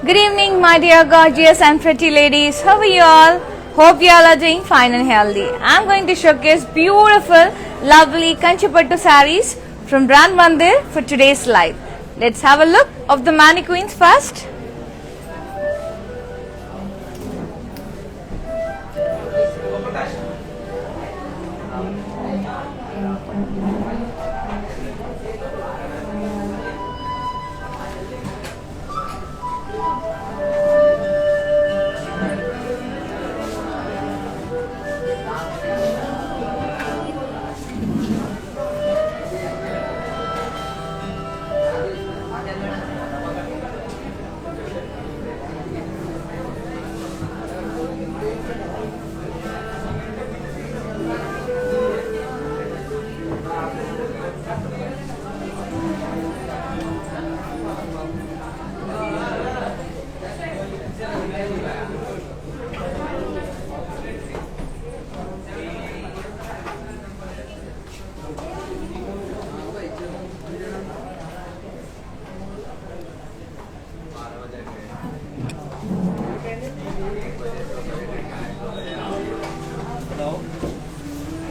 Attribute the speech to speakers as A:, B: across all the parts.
A: Good evening, my dear gorgeous and pretty ladies. How are you all? Hope you all are doing fine and healthy. I'm going to showcase beautiful, lovely Kanchipattu sarees from Brand Mandir for today's live. Let's have a look of the mannequins first.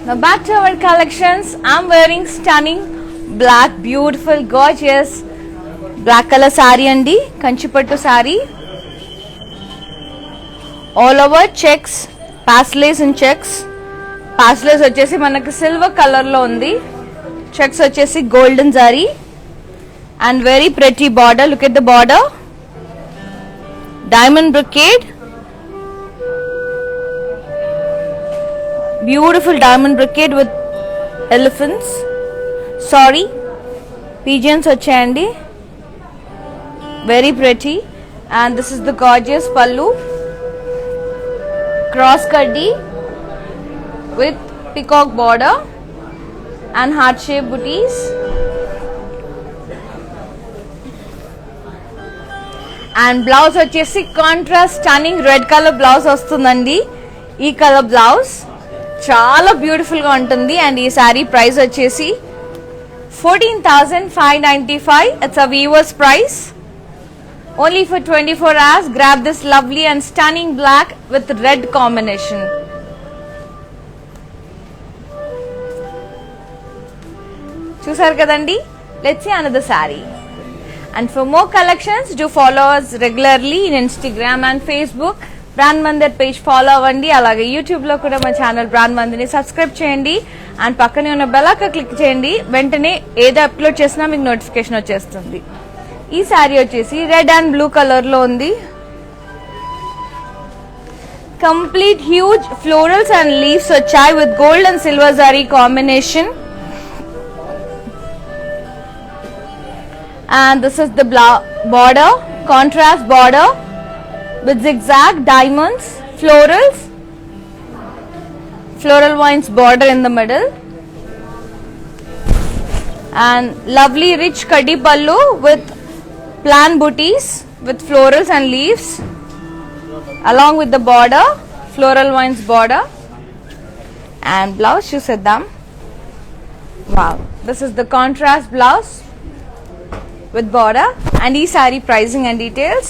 A: Now back to our collections. I'm wearing stunning black, beautiful, gorgeous black color saree andi, Kanchipattu saree. All over checks, paslays and checks. Paslays vachesi manaku silver color lo undi. Checks vachesi golden zari and very pretty border. Look at the border. Diamond brocade. Beautiful diamond brocade with elephants. Sorry, pigeons vachayandi. Very pretty. And this is the gorgeous pallu. Cross kaddi with peacock border and heart shape booties. And blouse vachesi contrast stunning red color blouse vastundandi. Ee color blouse చాలా beautiful గా ఉంటుంది and ఈ sari price వచ్చేసి 14,595. It's a weavers price only for 24 hours. Grab this lovely and stunning black with red combination. చూసారు కదండి. Let's see another sari. And for more collections do follow us regularly in Instagram and Facebook. Brand Mandir page follow అవ్వండి. అలాగే YouTube లో కూడా మా channel brand Mandir ని subscribe చేయండి and పక్కనే ఉన్న బెల్ ఐకాన్ క్లిక్ చేయండి. వెంటనే ఏది అప్లోడ్ చేసినా మీకు నోటిఫికేషన్ వచ్చేస్తుంది. ఈ సారీ వచ్చేసి రెడ్ అండ్ బ్లూ కలర్ లో ఉంది. Complete huge florals and leaves వచ్చాయి with gold and silver zari combination. And this is the border, contrast border with zigzag diamonds, florals, floral vines border in the middle, and lovely rich kaddi pallu with plan booties with florals and leaves along with the border, floral vines border, and blouse chuseddam. Wow, this is the contrast blouse with border and ee saree pricing and details.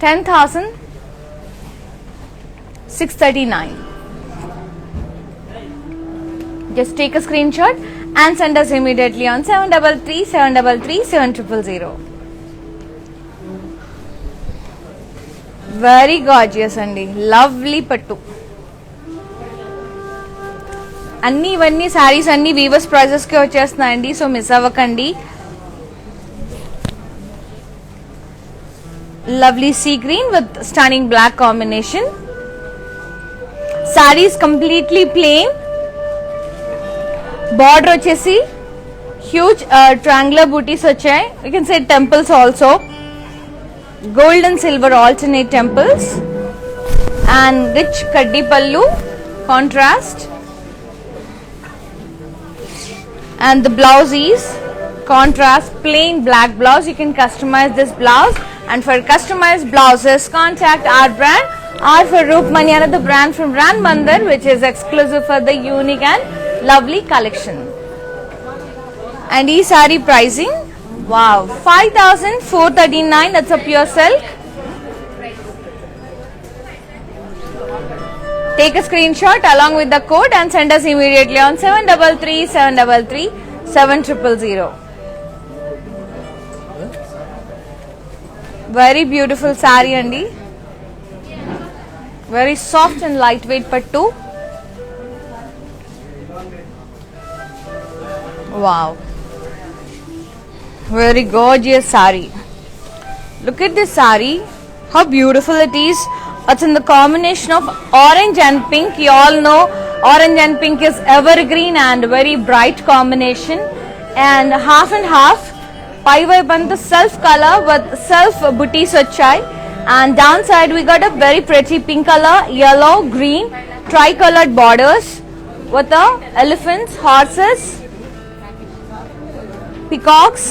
A: 10,639. Just take a screenshot and send us immediately on 733-733-7000. Very gorgeous andi, lovely pattu. అన్ని ఇవన్నీ సారీస్ అన్ని weavers prices కి వచ్చేస్తున్నాయండి. So miss అవ్వకండి. Lovely sea green with stunning black combination. Saris completely plain. Border వచ్చేసి huge triangular butis వచ్చాయి. You can say temples also. Gold and silver alternate temples and rich kaddi pallu contrast. And the blouse is contrast plain black blouse. You can customize this blouse, and for customized blouses contact our brand or for Roopmani, another brand from Brand Mandir which is exclusive for the unique and lovely collection. And ee saree pricing, wow, 5439. That's a pure silk. Take a screenshot along with the code and send us immediately on 7337337000. Very beautiful saree andi. Very soft and lightweight pattu. Wow. Very gorgeous saree. Look at this saree. How beautiful it is. It's in the combination of orange and pink. You all know orange and pink is evergreen and very bright combination. And half pai vaipanta self color with self booties vachai. And downside we got a very pretty pink color, yellow, green, tri-colored borders with the elephants, horses, peacocks.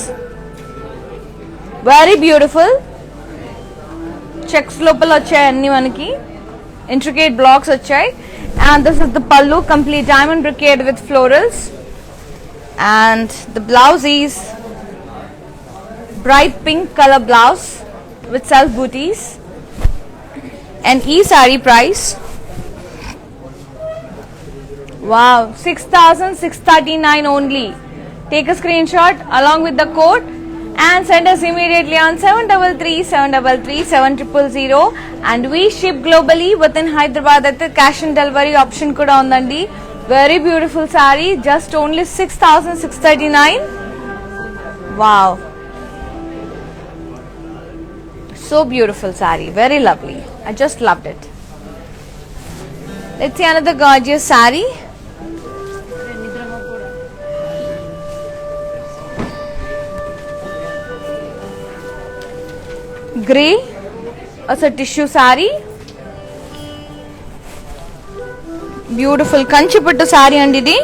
A: Very beautiful. Checks lopal vachai anni manaki, intricate blocks vachai. And this is the pallu, complete diamond brocade with florals. And the blouse is bright pink color blouse with self booties. And ee saree price, wow, 6639 only. Take a screenshot along with the code and send us immediately on 7337337000. And we ship globally within Hyderabad. At the cash and delivery option kuda undandi. Very beautiful saree, just only 6639. Wow, so beautiful saree, very lovely. I just loved it. Let's see another gorgeous saree. Grey, as a tissue saree. Beautiful kanchi pattu saree and idi.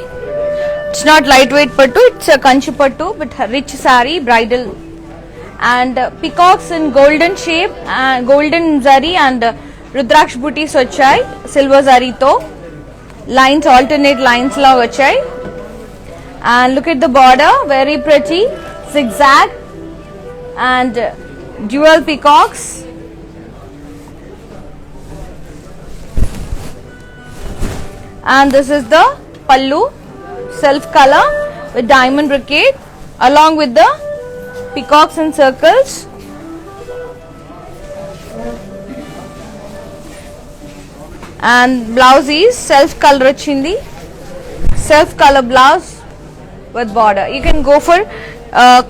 A: It's not lightweight pattu, it's a kanchi pattu but rich saree, bridal. And peacocks in golden shape, golden zari and rudraksh booties vachai silver zari to. Lines, alternate lines la vachai. And look at the border, very pretty, zigzag and dual peacocks. And this is the pallu, self color with diamond brocade along with the peacocks in circles. And blouse is self color chindi, self color blouse with border. You can go for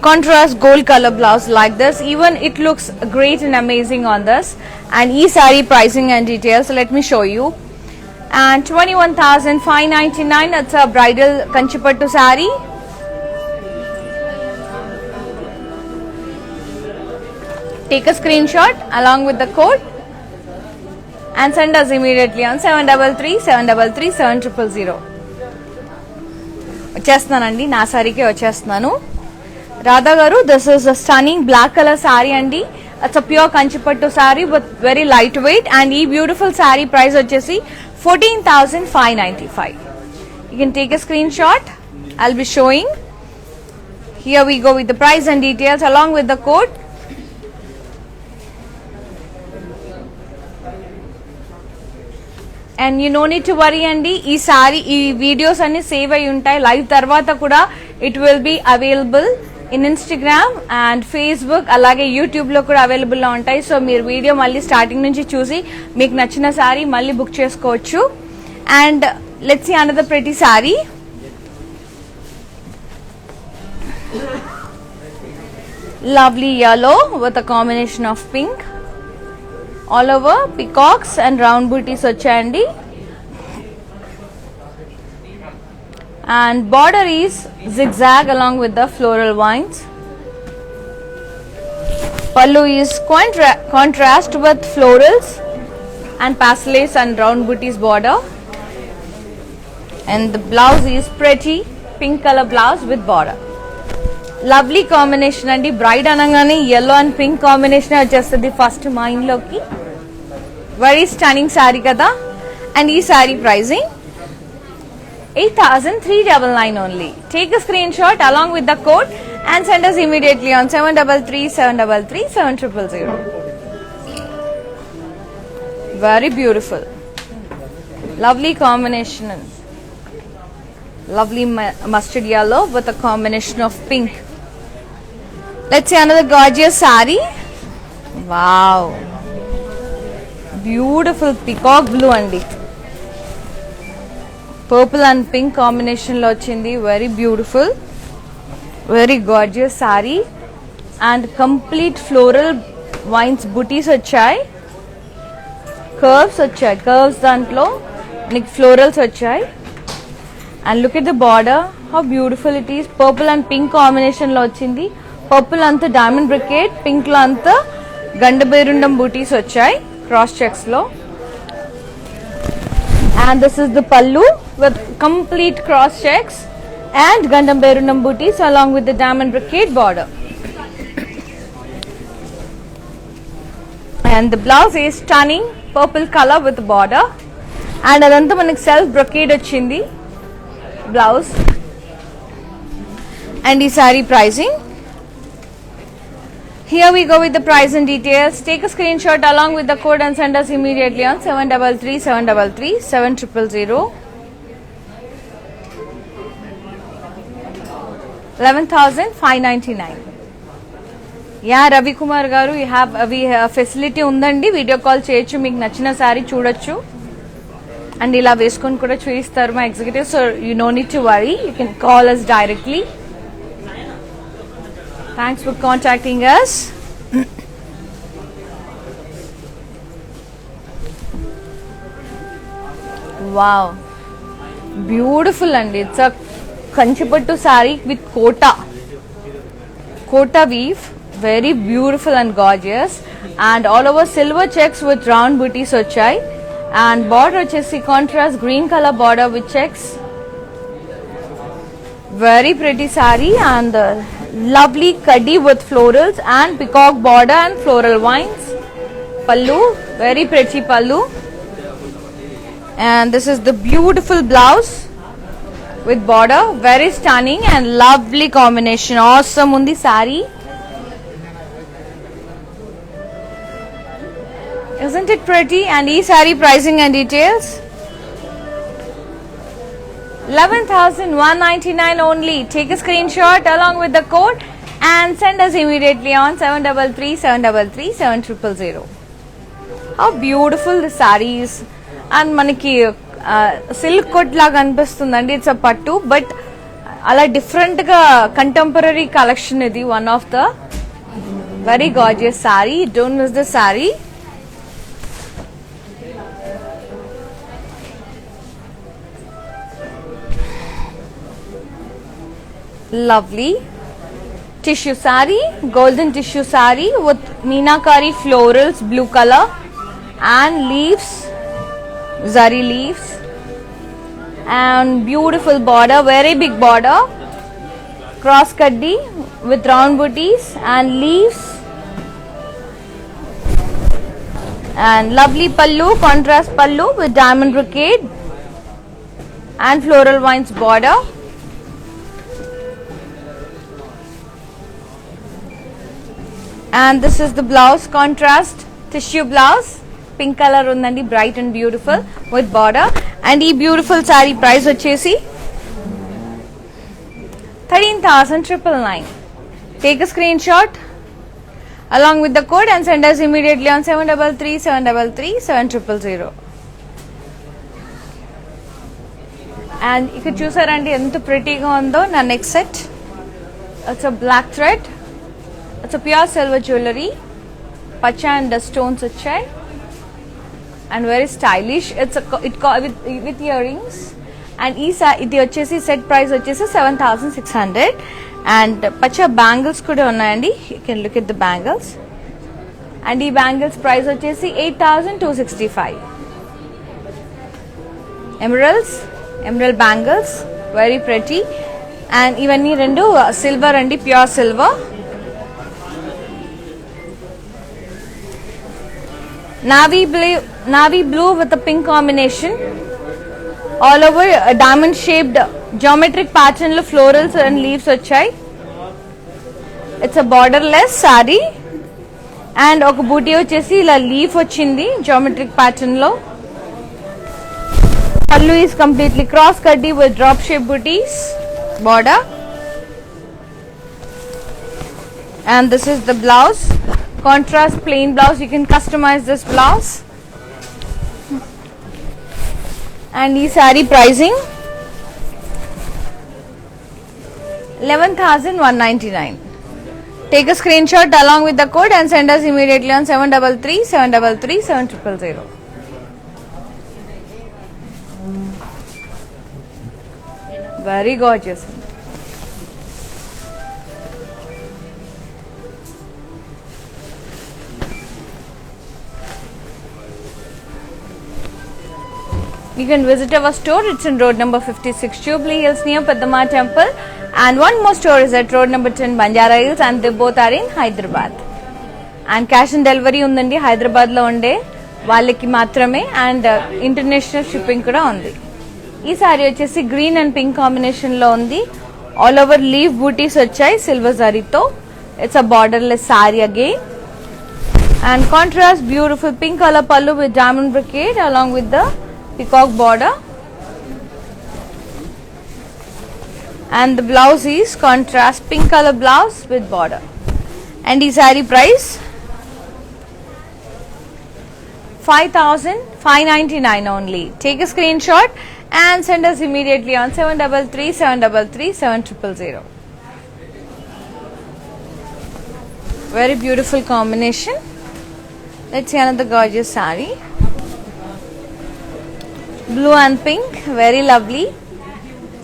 A: contrast gold color blouse like this. Even it looks great and amazing on this. And ee saree pricing and details, so let me show you. And 21,599. That's a bridal kanchi pattu saree. Take a screenshot along with the code and send us immediately on 7337337000. వచ్చేస్తున్నానండి, నా సారీకే వచ్చేస్తున్నాను. Radha garu, this is a stunning black colour sari అండి. It's a pure Kanchipattu sari with very light weight. And ఈ beautiful sari price వచ్చేసి 14,595. You can take a screenshot. I'll be showing. Here we go with the price and details along with the code. And you no need to worry andi, ee saree ee videos anni save ayi untai. Live tarvata kuda it will be available in Instagram and Facebook, alage YouTube lo kuda available lo untai. So meer video malli starting nunchi chusi meeku nachina saree malli book chesukochu. And let's see another pretty saree. Lovely yellow with a combination of pink. All over peacocks and round booties vachayandi. And border is zigzag along with the floral vines. Pallu is contrast with florals and pastellates and round booties border. And the blouse is pretty pink color blouse with border. Lovely combination andi. Bride anangane yellow and pink combination vachestadi first mind loki. Very stunning saree kada. And ee saree pricing 8,399 only. Take a screenshot along with the code and send us immediately on 733-733-7000. Very beautiful. Lovely combination. Lovely mustard yellow with a combination of pink. Let's see another gorgeous saree. Wow. Beautiful peacock blue andi. Purple and pink combination lo ochindi. Very beautiful. Very gorgeous saree. And complete floral vines booties వచ్చాయి. Curves వచ్చాయి. Curves దాంట్లో మనకి florals వచ్చాయి. And look at the border. How beautiful it is. Purple and pink combination lo వచ్చింది. Purple anta diamond brocade, pink lo anta gandaberundam booties వచ్చాయి. Cross checks lo. And this is the pallu with complete cross checks and gandaberundam booties along with the diamond brocade border. And the blouse is stunning purple color with border. And adantha manaki self brocade వచ్చింది. Blouse. And the saree pricing. Here we go with the price and details. Take a screenshot along with the code and send us immediately on 733-733-7000. 11,599. Yeah, Ravi Kumar garu, we have facility undandi. Video call cheyochu, meeku nachina saree చూడొచ్చు. And ila veskoni kuda చూయిస్తారు మా executive, so you no need to worry. You can call us directly. Thanks for contacting us. Wow, beautiful, and it's a kanchipattu saree with kota weave. Very beautiful and gorgeous, and all over silver checks with round booties వచ్చాయి. And border వచ్చేసి contrast green color border with checks. Very pretty saree, and lovely kaddi with florals and peacock border and floral vines. Pallu, very pretty pallu. And this is the beautiful blouse with border. Very stunning and lovely combination. Awesome undi saree. Isn't it pretty? And e saree pricing and details. 11,199 only. Take a screenshot along with the code and send us immediately on 733-733-7000. How beautiful the saree is. And manaki silk coat laga anpistundandi. It's a pattu, but ala different ga contemporary collection idi. One of the very gorgeous saree. Don't miss the saree. Lovely tissue saree, golden tissue saree with meenakari florals, blue color, and leaves, zari leaves, and beautiful border, very big border, cross kaddi with round booties and leaves, and lovely pallu, contrast pallu with diamond brocade and floral vines border. And this is the blouse, contrast tissue blouse, pink color undandi, bright and beautiful with border. And ee beautiful saree price vachesi 13,999. Take a screenshot along with the code and send us immediately on 733-733-7000. And ikkada chusarandi enta pretty ga undo na next set. It's a black thread. It's a pure silver jewelry, pacha and stones వచ్చాయి, and very stylish. It's with earrings, and ఇది వచ్చేసి set price వచ్చేసి 7,600, and pacha bangles కూడా ఉన్నాయండి. You can look at the bangles, and ఈ bangles price వచ్చేసి 8,265. Emerald bangles, very pretty, and ఇవన్నీ రెండు silver అండి, pure silver. Navy blue with a pink combination. All over diamond shaped geometric pattern లో florals and leaves వచ్చాయి. It's a borderless sorry and ఒక బూటీ వచ్చేసి ఇలా లీఫ్ వచ్చింది జామెట్రిక్ ప్యాటర్న్ లో. పల్లు ఈస్ కంప్లీట్లీ క్రాస్ కడ్డీ with drop shape butis border, and this is the blouse, contrast plain blouse. You can customize this blouse. And ee saree pricing 11,199. Take a screenshot along with the code and send us immediately on 733 733 7000. Very gorgeous. You can visit our store. It's in road number 56 Jubilee Hills near Padma Temple, and one more store is at road number 10 Banjara Hills, and they both are in Hyderabad. And cash on delivery undandi Hyderabad lo unde vallaki maatrame, and international shipping kuda undi. ఈ సారీ వచ్చేసి green and pink combination లో ఉంది. All over leaf booties వచ్చాయి silver జరీతో. It's a borderless saree again and contrast beautiful pink colour pallu with diamond brocade along with the peacock border, and the blouse is contrast pink color blouse with border. And the saree price 5,599 only. Take a screenshot and send us immediately on 733 733 7000. Very beautiful combination. Let's see another gorgeous saree. Blue and pink, very lovely.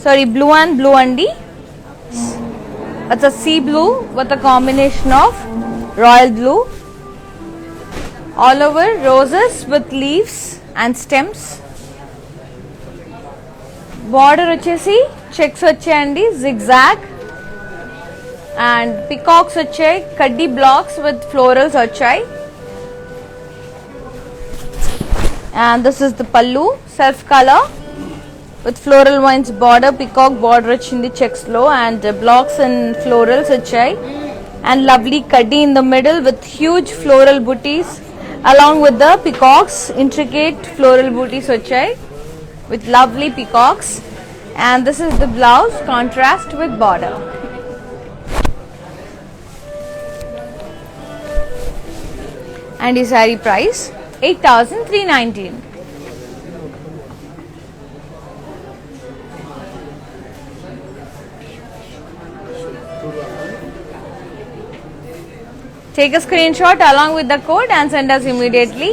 A: Sorry, blue and blue andi. It's a sea blue with a combination of royal blue. All over roses with leaves and stems. Border వచ్చేసి checks వచ్చాయండి zigzag, and peacocks వచ్చాయి, కడ్డీ blocks with florals వచ్చాయి. And this is the pallu, self color with floral vines border, peacock border వచ్చింది checks లో, and blocks and florals వచ్చాయి, and lovely kaddi in the middle with huge floral booties along with the peacocks. Intricate floral booties వచ్చాయి with lovely peacocks, and this is the blouse, contrast with border. And the saree price 8,319. Take a screenshot along with the code and send us immediately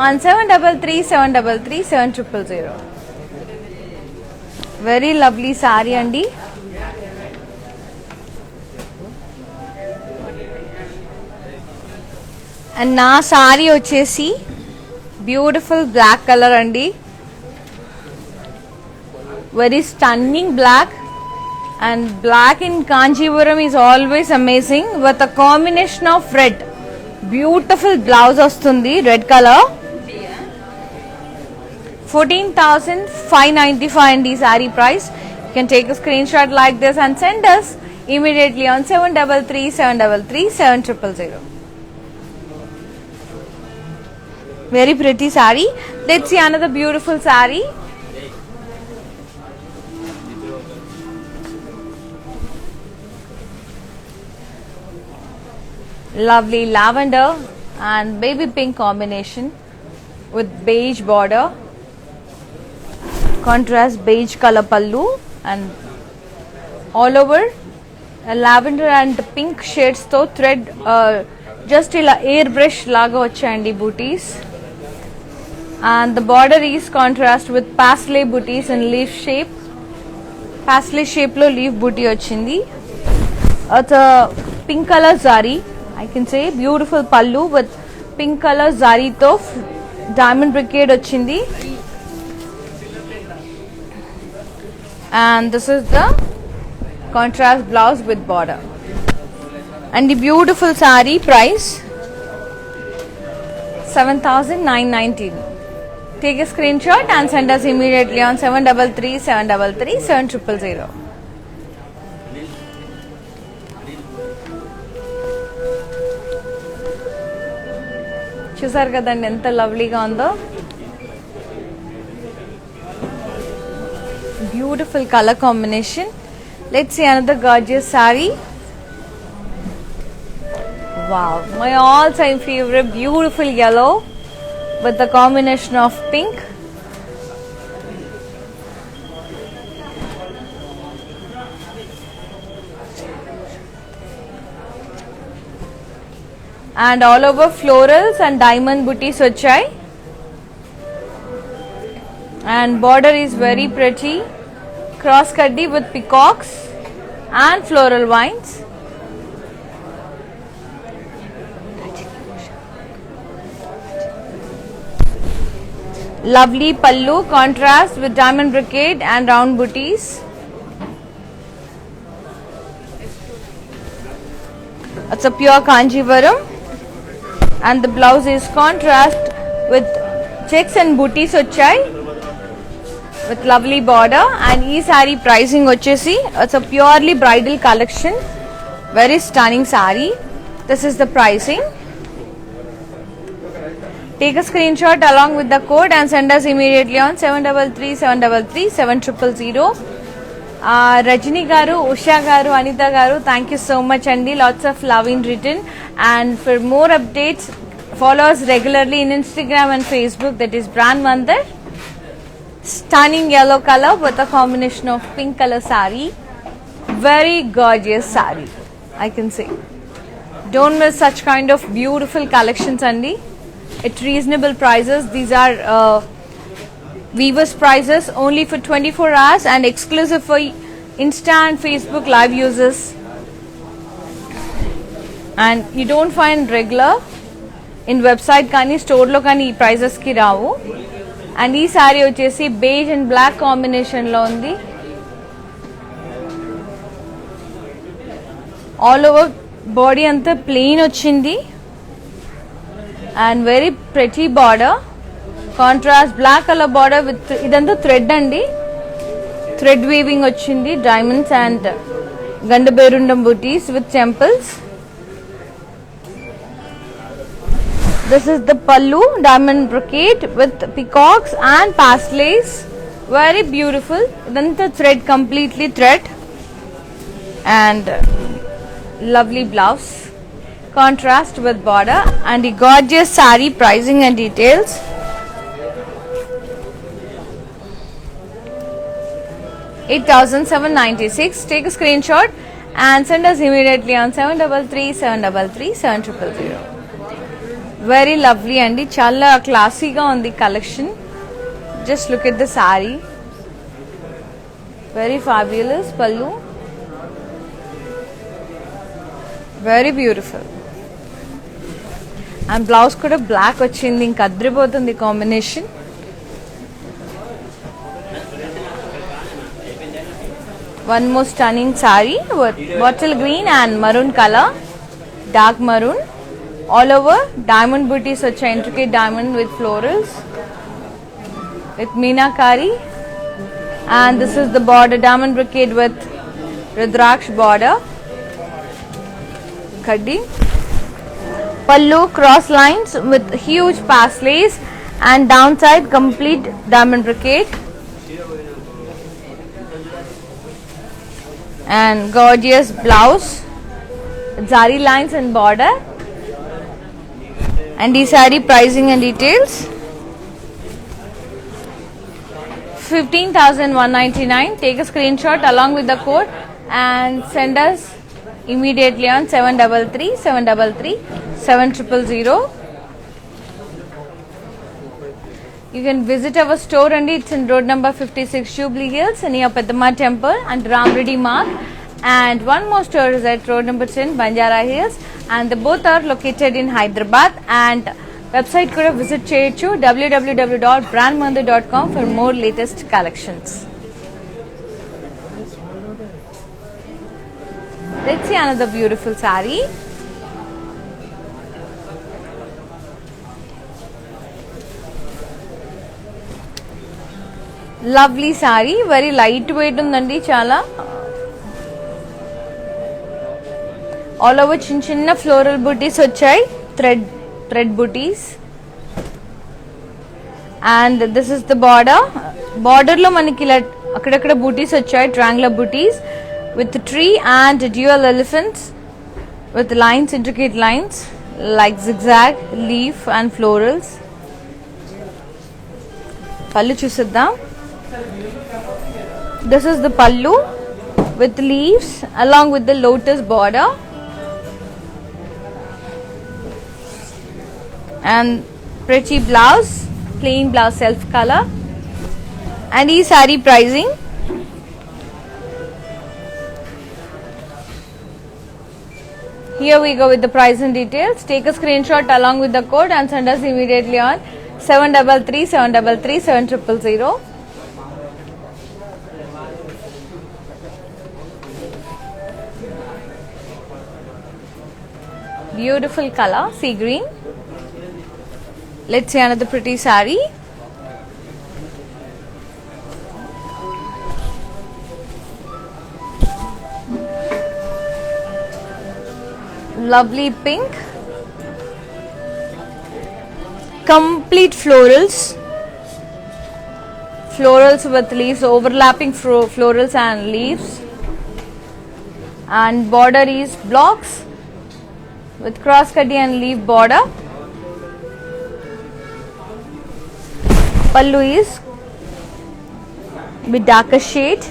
A: on 733 733 7000. Very lovely saree andi. And na saree వచ్చేసి beautiful black colour అండి. Very stunning black, and black in Kanchipuram is always amazing with a combination of red. Beautiful blouse వస్తుంది red color. 14,595 in the saree price. You can take a screenshot like this and send us immediately on 733 733 7000. Very pretty saree. Let's see another beautiful saree. Lovely lavender and baby pink combination with beige border, contrast beige color pallu, and all over lavender and pink shades to thread just ila airbrush laga vachandi booties, and the border is contrast with parsley booties and leaf shape. Parsley shape lo leaf booty vachindi. It's a pink color zari, I can say. Beautiful pallu with pink color zari to diamond brocade vachindi, and this is the contrast blouse with border. And the beautiful saree price 7,919. Take a screenshot and send us immediately on 733 733 7000. చూసారు కదండి ఎంత లవ్లీగా ఉందో. Beautiful color combination. Let's see another gorgeous saree. Wow, my all-time favorite, beautiful yellow with the combination of pink. And all over florals and diamond booties vachai. And border is very pretty, cross cutty with peacocks and floral vines. Lovely pallu contrast with diamond brocade and round booties. It's a pure Kanjivaram, and the blouse is contrast with checks and booties vachai with lovely border. And ee saree pricing vachesi, it's a purely bridal collection, very stunning saree. This is the pricing. Take a screenshot along with the code and send us immediately on 733 733 7000. Rajini garu, Usha garu, Anita garu, thank you so much andi. Lots of love in written. And for more updates, follow us regularly in Instagram and Facebook. That is Brand Mandir. Stunning yellow color with a combination of pink color saree. Very gorgeous saree, I can say. Don't miss such kind of beautiful collections andi. At reasonable prices. These are Weavers prices only for 24 hours and exclusive for Insta and Facebook live users. And you don't find regular in website kani store lo kani ee prices ki ravu. And ee saree vachesi beige and black combination lo undi. All over body anta plain ochindi. And very pretty border, contrast black color border with idantha thread andi, thread weaving ochindi, diamonds and gandaberundam booties with temples. This is the pallu, diamond brocade with peacocks and pastellays, very beautiful. Idantha thread, completely thread, and lovely blouse, contrast with border. And the gorgeous saree pricing and details. $8,796. Take a screenshot and send us immediately on 733 733 7000. Very lovely andi, chala classy ga undi collection. Just look at the saree, very fabulous pallu, very beautiful. And blouse kuda black ochindi, inka adripotundi combination. One more stunning saree with bottle green and maroon color, dark maroon. All over diamond booties, such an intricate diamond with florals with meenakari. And this is the border, diamond brocade with rudraksh border, kaddi. Pallu cross lines with huge pastellays and downside complete diamond brocade. And gorgeous blouse, zari lines and border. And the saree pricing and details. 15,199. Take a screenshot along with the code and send us immediately on 733 733 7000. You can visit our store and it's in road number 56 Jubilee Hills near Peddamma Temple and Ramreddy Mark. And one more store is at road number 10 Banjara Hills, and they both are located in Hyderabad. And website kuda visit cheyochu www.brandmandir.com for more latest collections. Let's see another beautiful saree. Lovely sari, very light weight ఉందండి చాలా. All over చిన్న చిన్న floral butis వచ్చాయి, thread butis. And this is the border లో మనకి ఇలా అక్కడక్కడ బూటీస్ వచ్చాయి, triangular butis with tree and dual elephants with lines, intricate lines like zigzag, leaf and florals. Pallu chusidam. This is the pallu with leaves along with the lotus border, and pretty blouse, plain blouse, self color. And ee saree pricing, here we go with the price and details. Take a screenshot along with the code and send us immediately on 733 733 7000. Beautiful color, sea green. Let's see another pretty saree. Lovely pink, complete florals with leaves, overlapping florals and leaves, and border is blocks with cross cutty and leaf border. Pallu is with darker shade,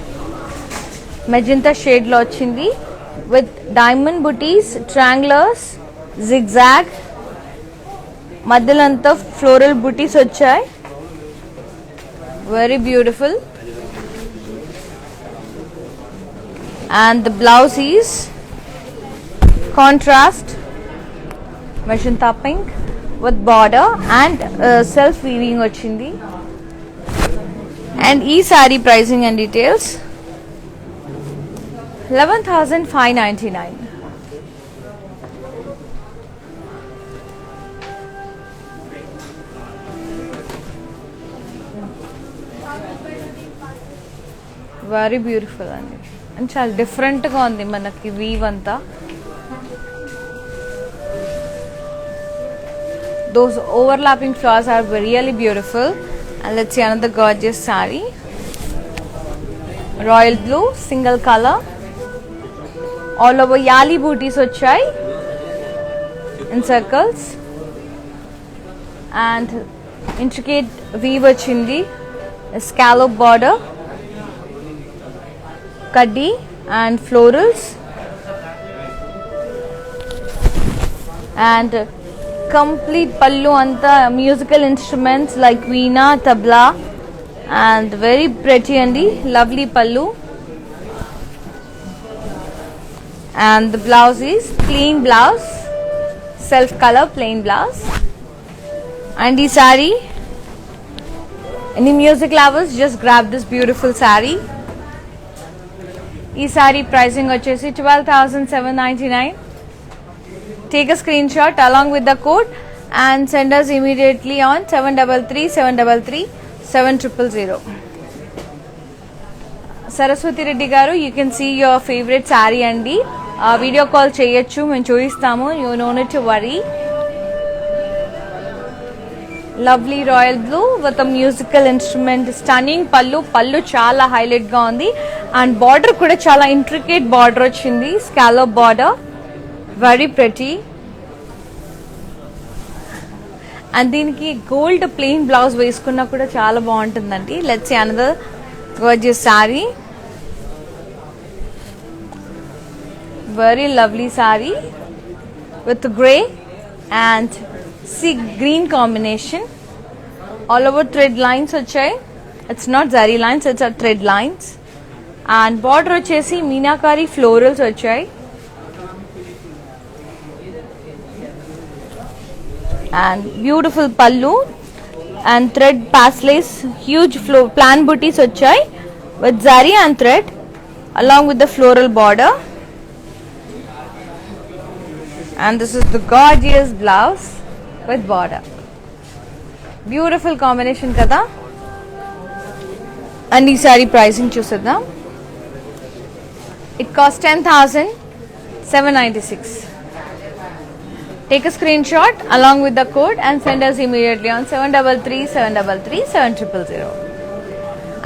A: magenta shade lo ochindi, with diamond booties, triangulars, zigzag, madhyalanta floral booties వచ్చాయి, very beautiful. And the blouse is contrast magenta pink with border and self weaving వచ్చింది. And ee saree pricing and details, 11,599. Very beautiful అండి, and చాలా different గా ఉంది మనకి weave అంతా. Those overlapping flowers are really beautiful. And let's see another gorgeous saree. Royal blue, single color. All over yali booties వచ్చాయి in circles, and intricate weave వచ్చింది, scallop border, kaddi and florals, and complete pallu anta musical instruments like veena, tabla, and very pretty andi, lovely pallu. And the blouse is plain blouse, self color plain blouse. And this saree, any music lovers, just grab this beautiful saree. This saree pricing vachesi 12,799. Take a screenshot along with the code and send us immediately on 733 733 7000. Saraswati Reddy garu, you can see your favorite saree andi. Video call cheyachchu, మేము చూపిస్తాము, you no need to worry. Lovely royal blue with a musical instrument, stunning pallu చాలా highlight గా ఉంది, and border కూడా చాలా intricate border వచ్చింది, scallop border, very pretty. And దీనికి gold plain blouse వేసుకున్నా కూడా చాలా బాగుంటుందండి. Let's see another gorgeous saree, very lovely saree with grey and sea green combination. All over thread lines వచ్చాయి, it's not zari lines, it's a thread lines. And border వచ్చేసి meenakari florals వచ్చాయి, and beautiful pallu and thread paslays, huge plan booties వచ్చాయి with zari and thread along with the floral border. And this is the gorgeous blouse with border. Beautiful combination kada. And ఈ saree pricing చూసేద్దాం. It cost 10,796. Take a screenshot along with the code and send us immediately on 7337337000.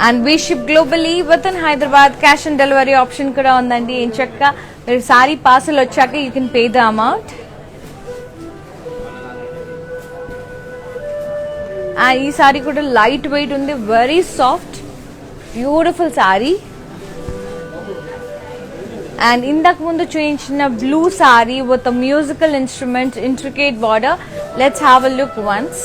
A: And we ship globally within Hyderabad. Cash and delivery option kuda undandi. Em chakka meer saree parcel vachaka you can pay the amount. And ee saree kuda light weight undi, very soft, beautiful saree. And ఇందాక ముందు చూయించిన blue saree with musical instrument intricate border. Let's have a look once.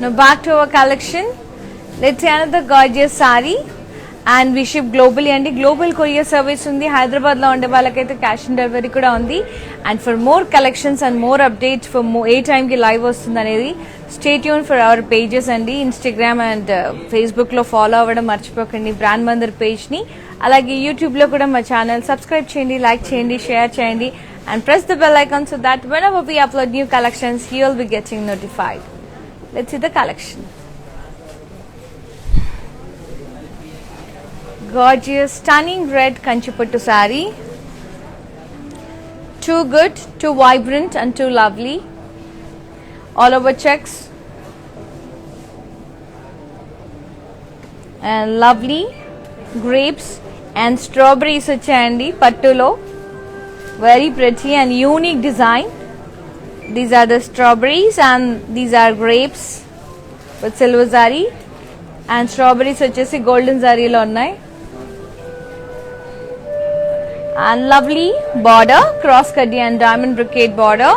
A: Now back to our collection. Let's see another gorgeous saree. And we ship globally and global courier service undi. Hyderabad lo unde valakaithe cash and delivery kuda undi. And for more collections and more updates for more A time ki live vastundi anedi, stay tuned for our pages and Instagram and Facebook lo follow avadam marchipokandi brand mandir page ni. Alage YouTube lo kuda ma channel subscribe cheyandi, like cheyandi, share cheyandi and press the bell icon so that whenever we upload new collections you will be getting notified. Let's see the collection. Gorgeous, stunning red kanchipattu saree. Too good, too vibrant and too lovely. All over checks. And lovely grapes and strawberries vachayandi pattulo. Very pretty and unique design. These are the strawberries and these are grapes with silver zari and strawberries vachesi golden zari lo unnai. And lovely border, cross cutty and diamond brocade border.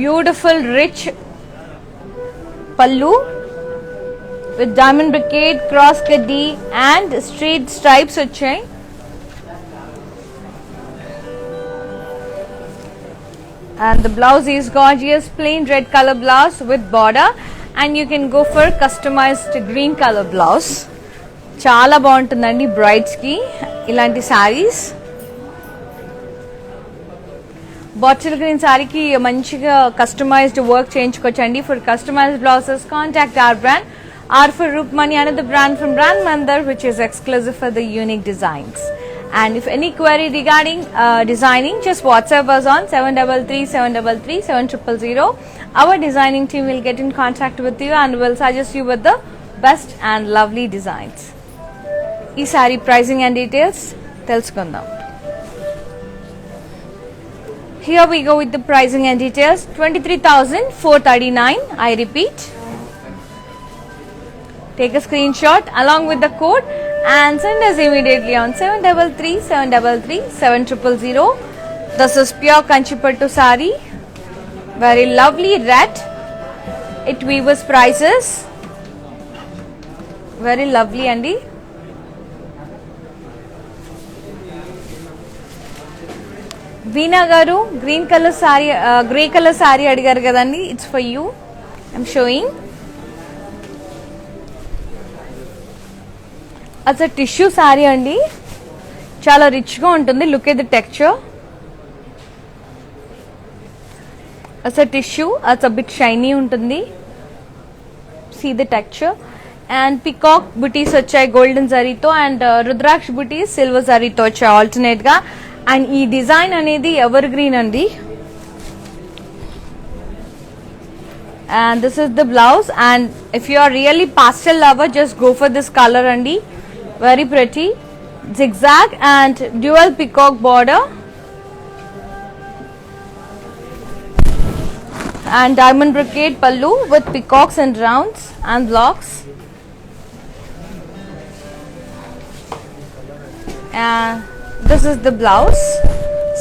A: Beautiful rich pallu with diamond brocade, cross cutty and straight stripes vachai. And the blouse is gorgeous, plain red color blouse with border and you can go for customized green color blouse. చాలా బాగుంటుందండి brides కి ఇలాంటి saris. Bottle green సారీకి మంచిగా customized work చేయించుకోవచ్చండి. For customized blouses contact our brand or for Rukmani, another brand from Brand Mandir which is exclusive for the unique designs. And if any query regarding designing, just WhatsApp us on 7337337000. Our designing team will get in contact with you and will suggest you with the best and lovely designs. ఈ saree pricing and details తెలుసుకుందాం. Here we go with the pricing and details. 23,439. I repeat. Take a screenshot along with the code and send us immediately on 7337337000. This is pure Kanchipattu saree. Very lovely red. It weavers prices. Very lovely andi. Veena గారు green colour saree, grey colour saree అడిగారు కదండి. It's for you. I'm showing. It's tissue saree అండి. చాలా రిచ్గా ఉంటుంది. Look at the texture. It's tissue. It's bit shiny ఉంటుంది. See the texture. And peacock booties వచ్చాయి golden జరీతో అండ్ రుద్రాక్ష బుటీస్ సిల్వర్ జరీతో వచ్చాయి ఆల్టర్నేట్ గా. అండ్ ఈ డిజైన్ అనేది ఎవర్ గ్రీన్ అండి. and this is the blouse. And if you are really pastel lover, just go for this color andi, very pretty, zigzag and dual peacock border and diamond brocade pallu with peacocks and rounds and blocks. And this is the blouse,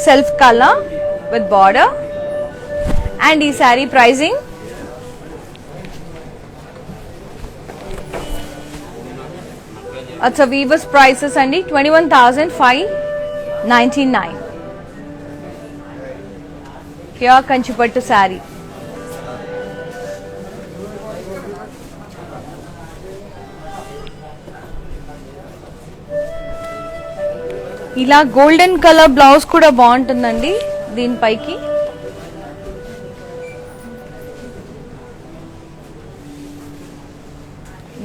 A: self color with border. And ee saree pricing it's a weaver's prices andi, 21,599. Pure kanchipattu saree. ఇలా golden colour blouse కూడా బాగుంటుందండి దీనిపైకి.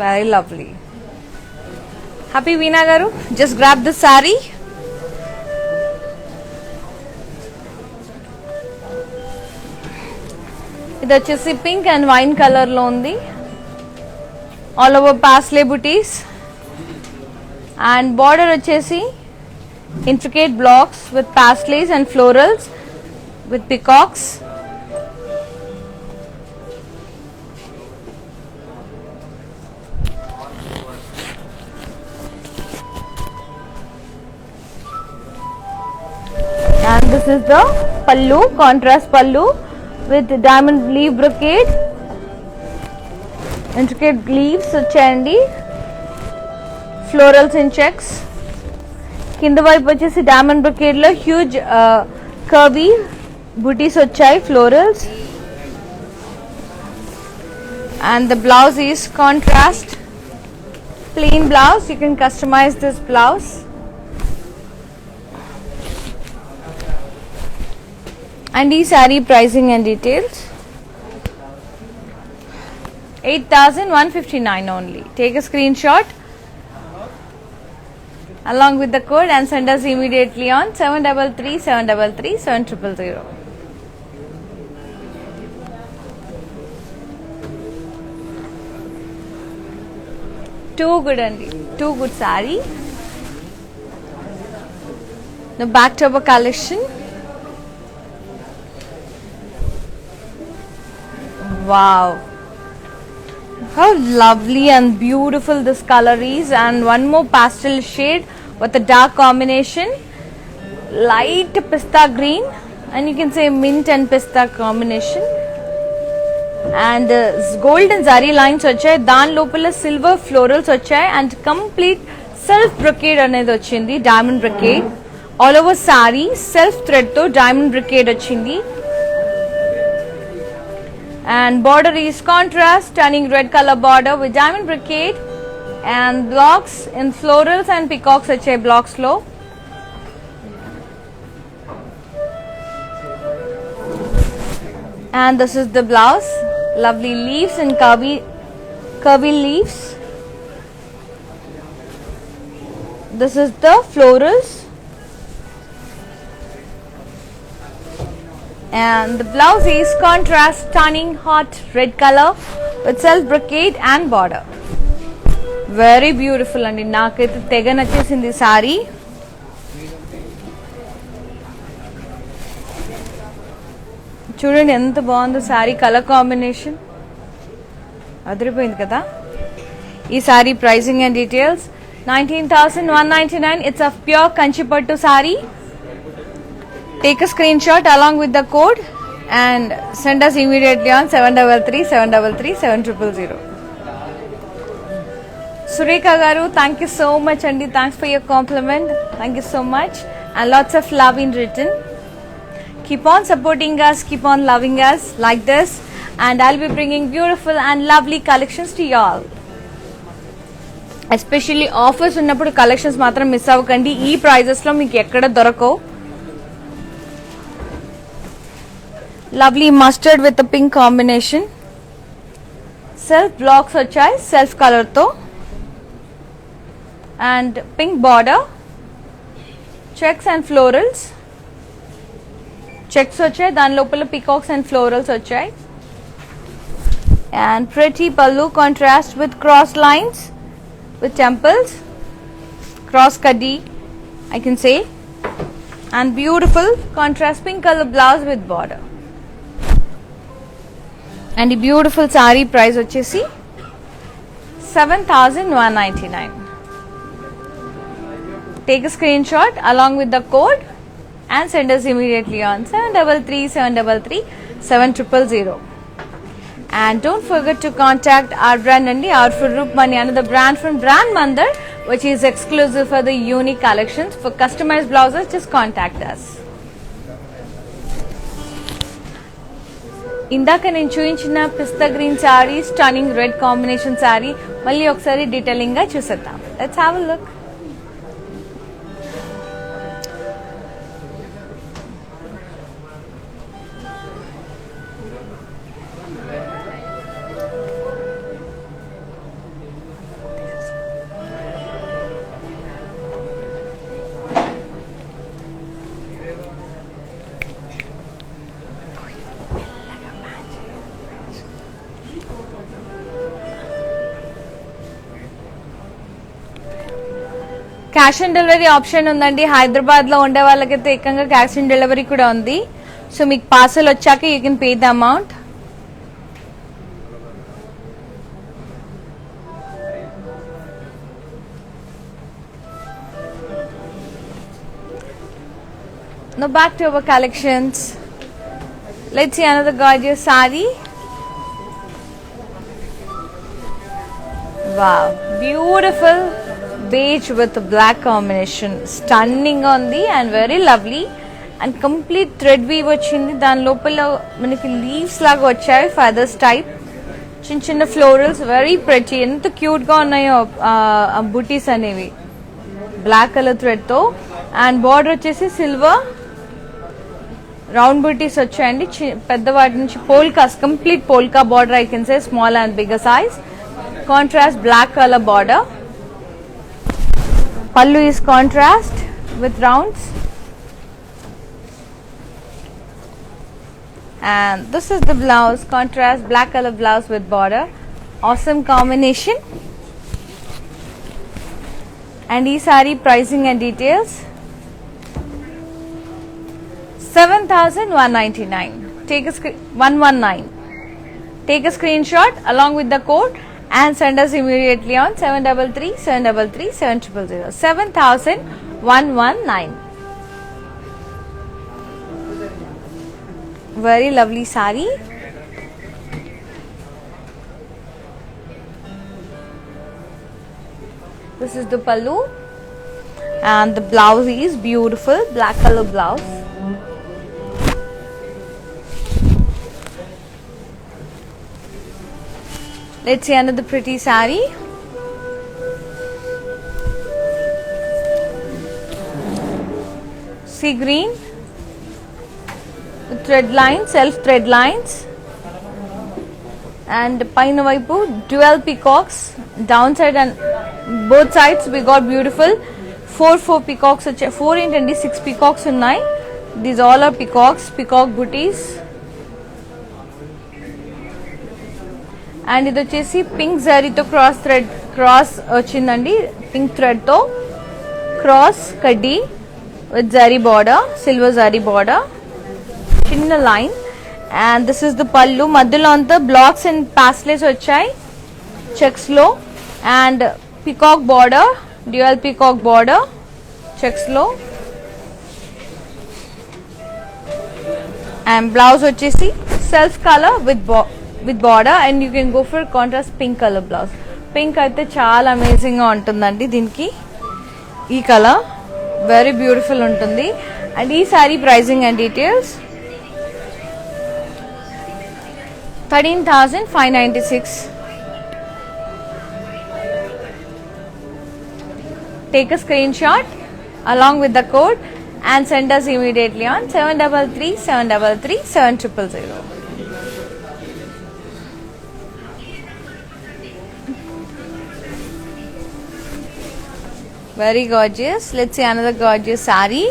A: Very lovely. Happy Veena గారు, just grab this sorry. ఇది వచ్చేసి pink and wine colour లో ఉంది. All over parsley buttis and border వచ్చేసి intricate blocks with pasteles and florals with peacocks. And this is the pallu, contrast pallu with diamond leaf brocade, intricate leaves వచ్చాయండి, florals in checks. కింద వైపు వచ్చేసి diamond brocade లో huge curvy booties వచ్చాయి, florals. And the blouse is contrast plain blouse. You can customize this blouse. And ఈ saree pricing and details 8,159 only. Take a screenshot along with the code and send us immediately on 733-733-7000. Too good andi, too good saree. The back to our collection. Wow, how lovely and beautiful this color is. And one more pastel shade with a dark combination, light pista green, and you can say mint and pista combination. And golden zari lines వచ్చాయి, దాని లోపల silver florals వచ్చాయి. And complete self brocade అనేది వచ్చింది, diamond brocade all over sorry. Self thread తో diamond brocade వచ్చింది. And border is contrast, stunning red color border with diamond brocade and blocks in florals and peacocks వచ్చాయి blocks లో. And this is the blouse, lovely leaves and curvy leaves. This is the florals. And the blouse is contrast, stunning hot red color with self brocade and border. Very beautiful andi, naakaithe tega nachesindi saree. చూడండి ఎంత బాగుందో sorry colour combination, అదిరిపోయింది కదా. ఈ saree pricing and details 19,199. It's a pure Kanchipattu sorry. Take a screenshot along with the code and send us immediately on 733-733-7000. Sureka garu, thank you so much andi. Thanks for your compliment. Thank you so much and lots of love in written. Keep on supporting us, keep on loving us like this, and I'll be bringing beautiful and lovely collections to y'all. Especially offers ఉన్నప్పుడు collections మాత్రం miss అవ్వకండి. ఈ prices లో మీకు ఎక్కడ దొరకవు. Lovely mustard with a pink combination. Self blocks వచ్చాయి self color తో and pink border, checks and florals. Checks వచ్చాయి, దాని లోపల peacocks and florals వచ్చాయి. and pretty pallu contrast with cross lines with temples, cross kaddi I can say, and beautiful contrast pink color blouse with border. And the beautiful saree price vachesi 7,199. Take a screenshot along with the code and send us immediately on 733-733-7000. And don't forget to contact our brand and our Rup Money, another brand from Brand Mandar, which is exclusive for the unique collections. For customized blouses, just contact us. ఇందాక నేను చూపించిన పిస్తా green saree, stunning red combination saree మళ్ళీ ఒకసారి detailing గా చూసేద్దాం. Let's have a look. Cash on delivery option ఉందండి. హైదరాబాద్ లో ఉండే వాళ్ళకైతే ఏకంగా క్యాష్ ఆన్ డెలివరీ కూడా ఉంది. సో మీకు పార్సల్ వచ్చాక you can pay the amount. Now back to our collections. Let's see another gorgeous saree. Wow, beautiful beige with black combination, stunning on the and very lovely, and complete thread weave వచ్చింది. దాని లోపల మనకి leaves లాగా వచ్చాయి, feathers type, చిన్న చిన్న florals, very pretty. ఎంత cute గా ఉన్నాయో బుటీస్ అనేవి బ్లాక్ కలర్ థ్రెడ్ తో. అండ్ బార్డర్ వచ్చేసి సిల్వర్ రౌండ్ బుటీస్ వచ్చాయండి. పెద్దవాటి నుంచి polkas, complete polka border, I can say small and bigger size. Contrast black colour border. Pallu is contrast with rounds, and this is the blouse, contrast black color blouse with border. Awesome combination. And ee saree pricing and details 7,199. Take a 119. Take a screenshot along with the code and send us immediately on 733-733-7000. 7,119. Very lovely saree. This is the pallu and the blouse is beautiful, black color blouse. Let's see another pretty saree. Sea green with thread lines, self thread lines, and paina vaipu dual peacocks, downside and both sides we got beautiful 4 peacocks. 4 and 6 peacocks unnai. These all are peacocks, peacock booties. అండ్ ఇది వచ్చేసి pink జరీతో cross వచ్చిందండి. Pink thread తో cross కడ్డీ with zari border, silver zari border, చిన్న line. And this is the pallu. మధ్యలో అంతా బ్లాక్స్ అండ్ పాస్లెస్ వచ్చాయి చెక్స్ లో. And peacock border, dual peacock border checks లో. అండ్ బ్లౌజ్ వచ్చేసి self colour with border, and you can go for contrast pink color blouse. Pink అయితే చాలా amazing గా ఉంటుందండి. దీనికి ఈ కలర్ వెరీ బ్యూటిఫుల్ ఉంటుంది. అండ్ ఈ sari pricing and details 13,596. Take a screenshot along with the code and send us immediately on 733-733-7000. Very gorgeous. Let's see another gorgeous saree.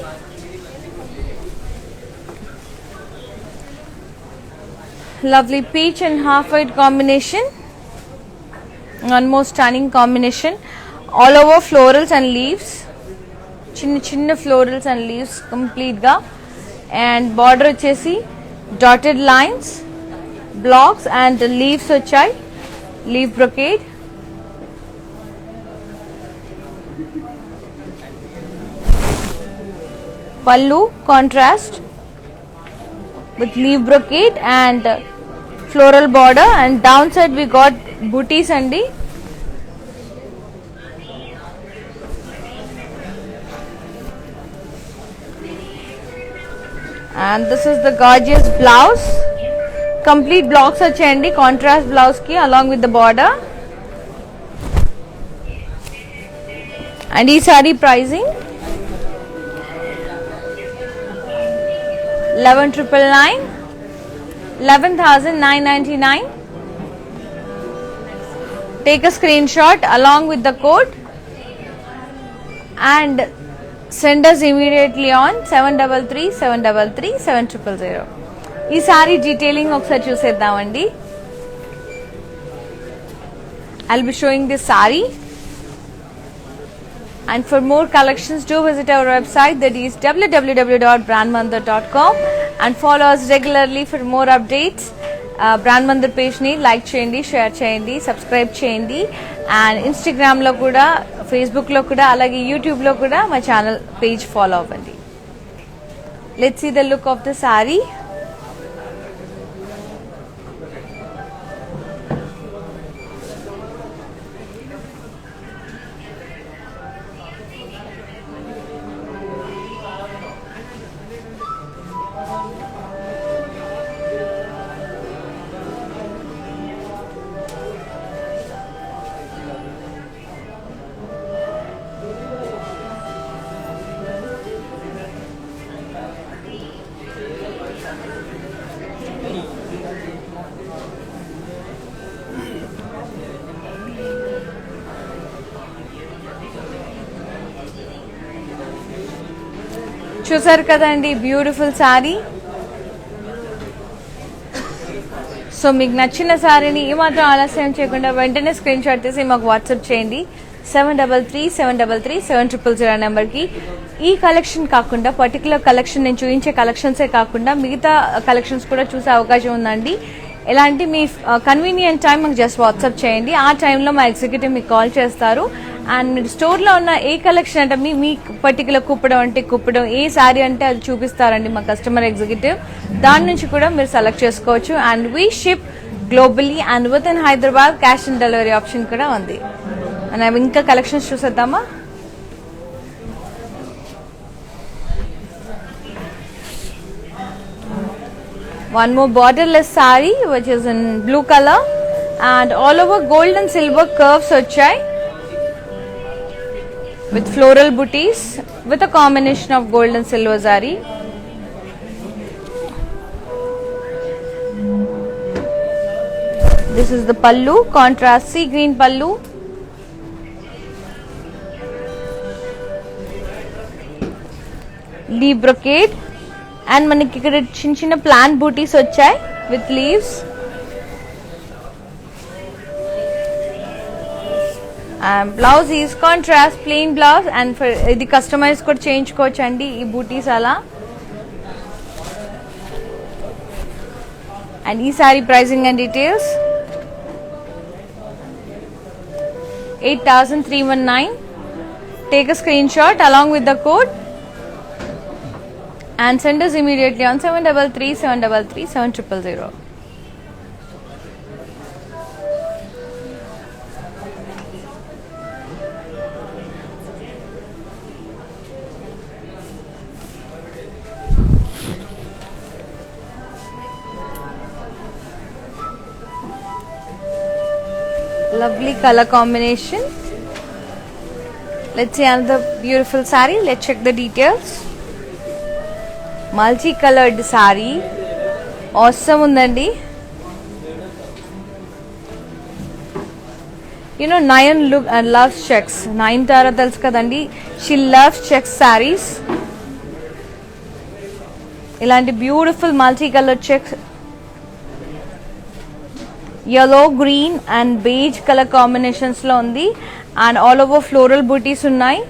A: lovely peach and half white combination. One more stunning combination. All over florals and leaves. Chinna florals and leaves complete ga. And border vachesi dotted lines, blocks and leaves vachai. Leaf brocade. Pallu contrast with leaf brocade and floral border, and downside we got booties andi. And this is the gorgeous blouse. Complete blocks vachayandi contrast blouse ki along with the border. And ee saree pricing 11,999, 11,999. Take a screenshot along with the code and send us immediately on 733-733-7000. ఈ sorry detailing ఒకసారి చూసేద్దామండి. I'll be showing this saree. And for more collections, do visit our website, that is www.brandmandir.com, and follow us regularly for more updates. Brand Mandir page ni like cheyandi, share cheyandi, subscribe cheyandi, and Instagram lo kuda, Facebook lo kuda, alage YouTube lo kuda my channel page follow avandi. Let's see the look of the saree. చూసారు కదండి beautiful sorry. So మీకు నచ్చిన సారీని ఏమాత్రం ఆలస్యం చేయకుండా వెంటనే screen shot తీసి మాకు వాట్సాప్ చేయండి 7337337000 నెంబర్కి. ఈ కలెక్షన్ కాకుండా పర్టికులర్ కలెక్షన్ నేను చూపించే కలెక్షన్సే కాకుండా మిగతా కలెక్షన్స్ కూడా చూసే అవకాశం ఉందండి. ఎలాంటి మీ కన్వీనియంట్ టైం మాకు జస్ట్ వాట్సాప్ చేయండి. ఆ టైంలో మా ఎగ్జిక్యూటివ్ మీకు కాల్ చేస్తారు. అండ్ మీరు స్టోర్లో ఉన్న ఏ కలెక్షన్ అంటే మీ పర్టికులర్ కుప్పడం అంటే కుప్పడం, ఏ శారీ అంటే అది చూపిస్తారండి మా కస్టమర్ ఎగ్జిక్యూటివ్. దాని నుంచి కూడా మీరు సెలెక్ట్ చేసుకోవచ్చు. And we ship globally and with in Hyderabad cash on delivery option కూడా ఉంది. అండ్ ఇంకా కలెక్షన్స్ చూసేద్దామా. One more borderless saree which is in blue color and all over gold and silver curves vachai with floral booties with a combination of gold and silver zari. This is the pallu, contrast sea green pallu. Leaf brocade and మనకి ఇక్కడ చిన్న చిన్న plant బూటీస్ వచ్చాయి with leaves. Blouse is contrast plain blouse and ఇది customise కూడా చేయించుకోవచ్చు అండి ఈ బూటీస్ అలా. అండ్ ఈ saree pricing and details 8,319. Take a screen shot along with the code and send us immediately on 733-733-7000. Lovely color combination. Let's see another beautiful saree. Let's check the details. Multi coloured saree awesome ఉందండి. You know Nayan look and loves checks. Nayanthara తెలుసు కదండి, she loves checks sarees. ఇలాంటి beautiful multi colour checks yellow, green and beige color combinations లో ఉంది. And all over floral booties ఉన్నాయి.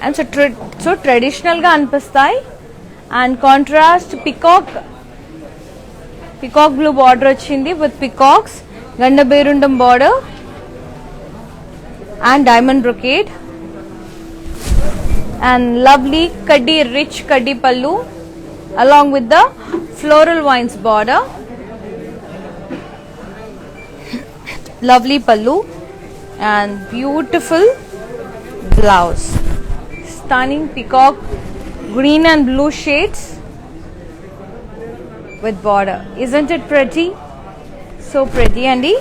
A: And so traditional గా అనిపిస్తాయి. And contrast peacock blue border వచ్చింది with peacocks, ganda berundam border and diamond brocade. And lovely rich kaddi pallu along with the floral vines border. Lovely pallu and beautiful blouse. Stunning peacock green and blue shades with border. Isn't it pretty? So pretty, Andy.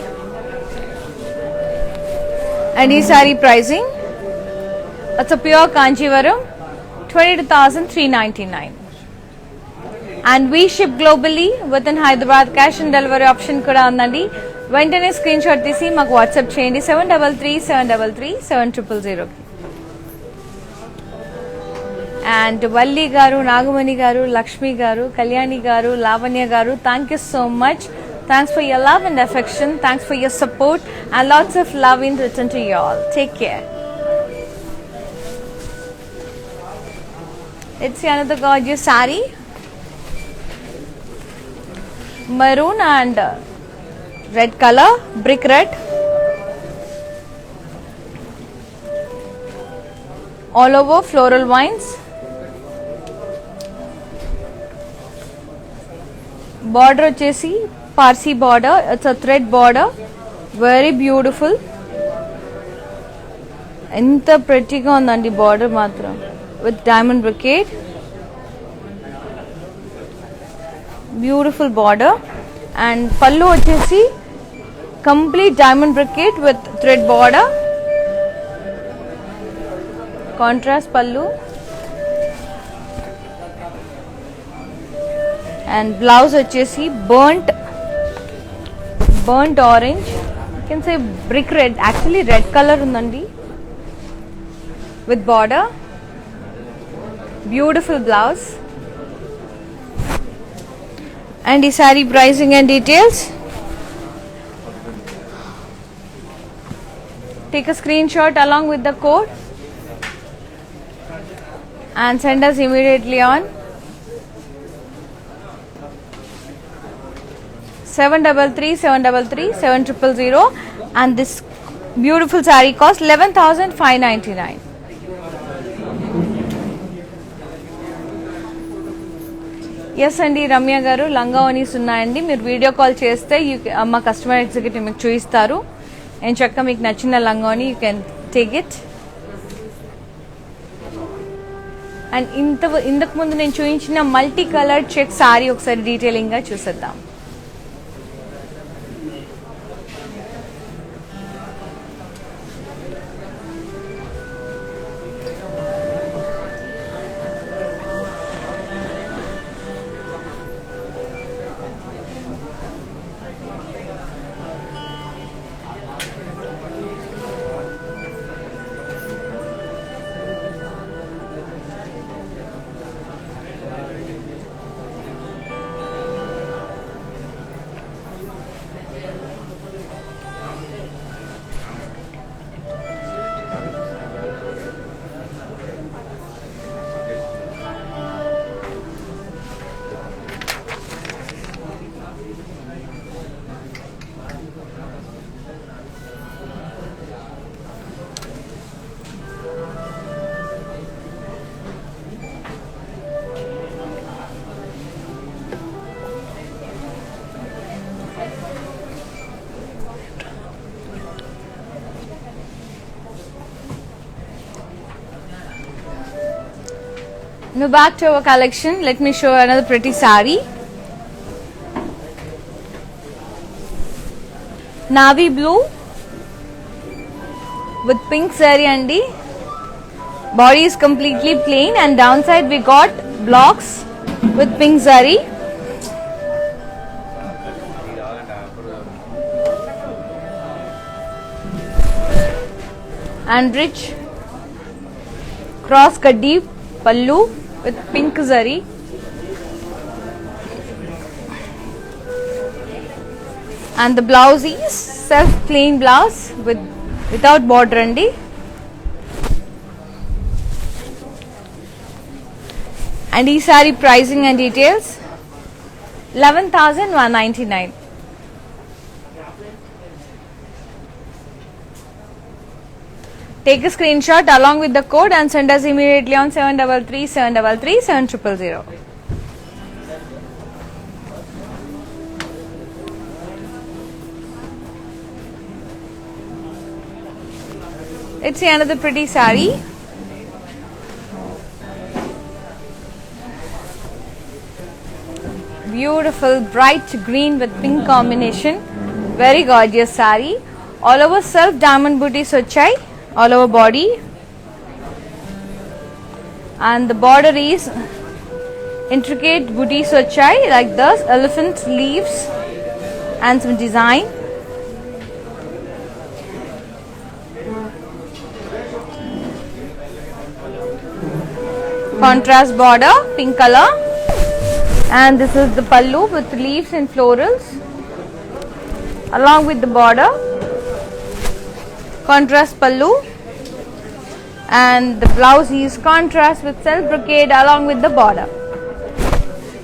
A: And this saree pricing, it's a pure Kanchivaram, 22,399. And we ship globally within Hyderabad. Cash and delivery option kuda undandi. Ventane screenshot tisi maku WhatsApp cheyandi 7333730000 ki. And Valli garu, Nagamani garu, Lakshmi garu, Kalyani garu, Lavanya garu, thank you so much. Thanks for your love and affection. Thanks for your support and lots of love in return to you all. Take care. Let's see another gorgeous saree. Maroon and red color, brick red. All over floral vines. Border వచ్చేసి Parsi border. It's a thread border. Very beautiful. ఎంత prettyగా ఉందండి border మాత్రం. With diamond brocade. Beautiful border. And pallu వచ్చేసి complete diamond brocade with thread border. Contrast pallu. And blouse వచ్చేసి burnt orange, you can say brick red, actually red color ఉందండి with border. Beautiful blouse. And the saree pricing and details, take a screenshot along with the code and send us immediately on 7333730000. And this beautiful saree cost 11,599. Yes అండి, రమ్య గారు లంగా ఓనీస్ ఉన్నాయండి. మీరు video call చేస్తే మా customer executive మీకు చూపిస్తారు. నేను చక్కగా మీకు నచ్చిన లంగా ఓనీ you can take it. And ఇంతకు ముందు నేను చూపించిన మల్టీ కలర్ చెక్ సారీ ఒకసారి డీటెయిలింగ్ గా చూసేద్దాం. Now back to our collection. Let me show another pretty saree. Navy blue with pink saree andi. Body is completely plain and downside we got blocks with pink saree. And rich cross kaddi pallu with pink zari. And the blouse is self plain blouse without border andi. And ee saree pricing and details 11,199. Take a screenshot along with the code and send us immediately on 733 733 7000. Let's see another pretty saree. Beautiful bright green with pink combination. Very gorgeous saree. All over self diamond booties vachai. All over body. And the border is intricate booties vachai like this. Elephant leaves and some design. Contrast border, pink color. And this is the pallu with leaves and florals along with the border. Contrast pallu. And the blouse is contrast with self brocade along with the border.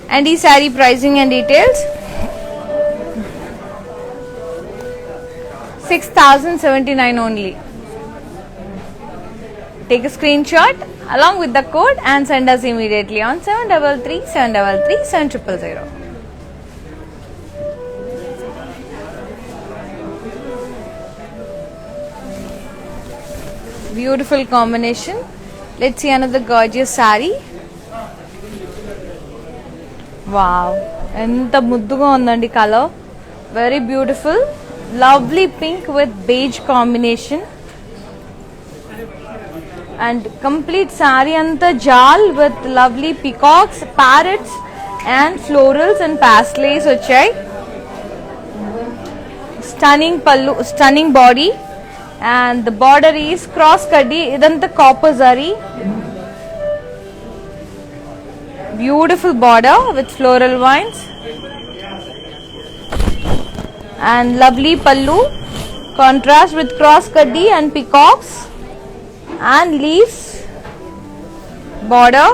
A: And the saree pricing and details 6,079 only. Take a screenshot along with the code and send us immediately on 733 733 7000. Beautiful combination. Let's see another gorgeous saree. Wow, enta mudduga undandi color. Very beautiful. Lovely pink with beige combination. And complete saree anta jal with lovely peacocks, parrots and florals and pastels vachai. Stunning pallu, stunning body. And the border is cross kaddi, idantha copper zari. Beautiful border with floral vines. And lovely pallu, contrast with cross kaddi and peacocks and leaves border.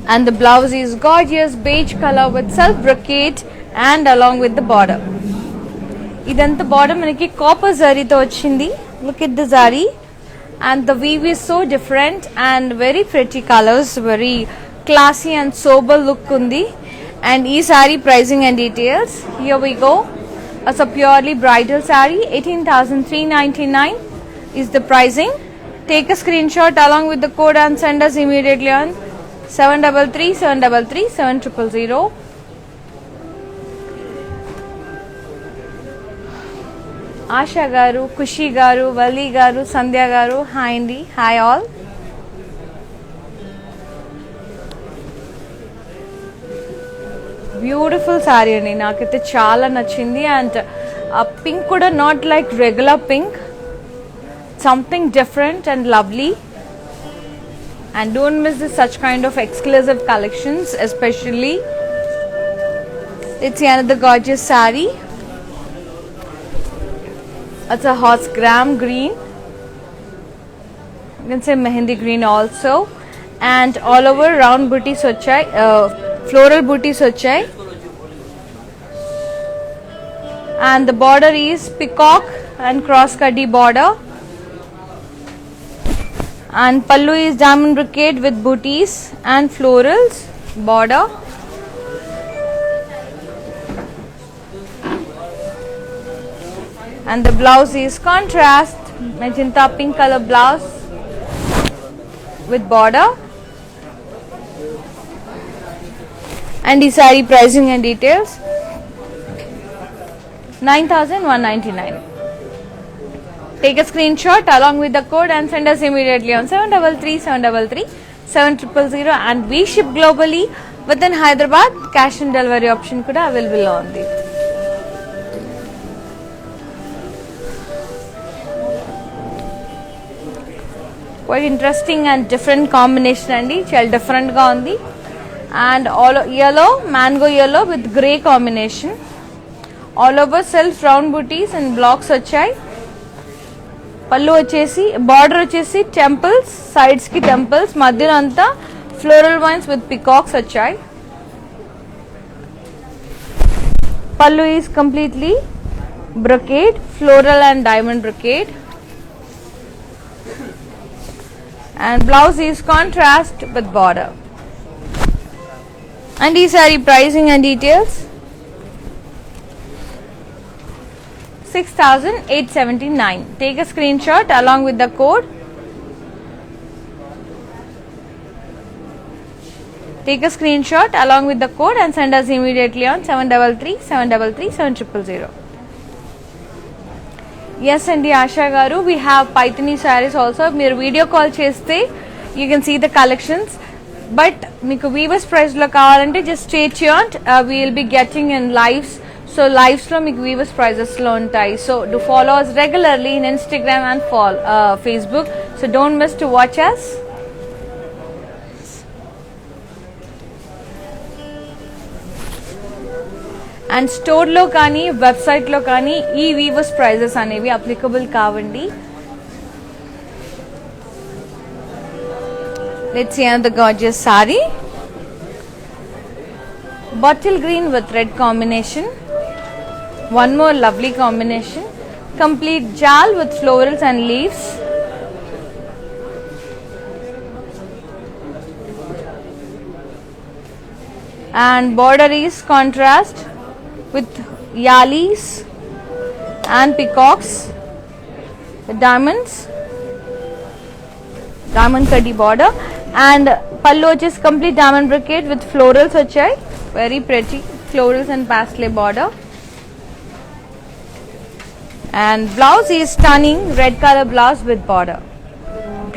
A: And the blouse is gorgeous beige color with self brocade and along with the border. Idantha border manaki copper zari tho vachindi. Look at the zari. And the weave is so different and very pretty colors, very classy and sober look undi. And ee saree pricing and details, here we go. As a purely bridal saree, 18,399 is the pricing. Take a screenshot along with the code and send us immediately on 733 733 7000. Asha garu, Kushi garu, Vali garu, Sandhya garu, hi andi, hi all. Beautiful saree andi, naakaithe chaala nachindi. And pink kuda not like regular pink, something different and lovely. And don't miss this such kind of exclusive collections, especially. Let's see another gorgeous saree. It's a horse gram green. You can say mehendi green also. And all over round booties vachai, floral booties vachai. And the border is peacock and cross kaddi border. And pallu is diamond brocade with booties and florals border. And the blouse is contrast magenta pink color blouse with border. And the saree pricing and details 9,199. Take a screenshot along with the code and send us immediately on 733 733 7000. And we ship globally within Hyderabad. Cash and delivery option kuda available on the. Quite interesting and different combination andi, చాలా different ga undi. and all yellow, mango yellow with grey combination. All over self round booties and blocks వచ్చాయి. పళ్ళు వచ్చేసి border వచ్చేసి temples, sides కి temples, మధ్యలో అంతా floral wines with peacocks వచ్చాయి. పళ్ళు is completely brocade, floral and diamond brocade, and blouse is contrast with border. And these saree pricing and details 6,879. Take a screenshot along with the code. Take a screenshot along with the code and send us immediately on 733 733 7000. Yes అండి ఆశా గారు, we have Paithani sarees also. మీరు video call చేస్తే you can see the collections. But మీకు weavers ప్రైస్లో కావాలంటే just stay tuned, we will be getting in lives. So లైవ్స్లో మీకు weavers ప్రైజెస్లో ఉంటాయి. So do follow us regularly in Instagram and Facebook. So don't miss to watch us. And స్టోర్లో కానీ వెబ్సైట్లో కానీ ఈ వీవర్స్ ప్రైజెస్ అనేవి అప్లికబుల్ కావండి. Let's see the gorgeous saree. Bottle green with red combination. One more lovely combination. Complete jaal with florals and leaves. And border is contrast with yalis and peacocks, the diamonds, diamond kaddi border, and pallu which is complete diamond brocade with florals vachai, very pretty florals and pastel border. And blouse is stunning red color blouse with border.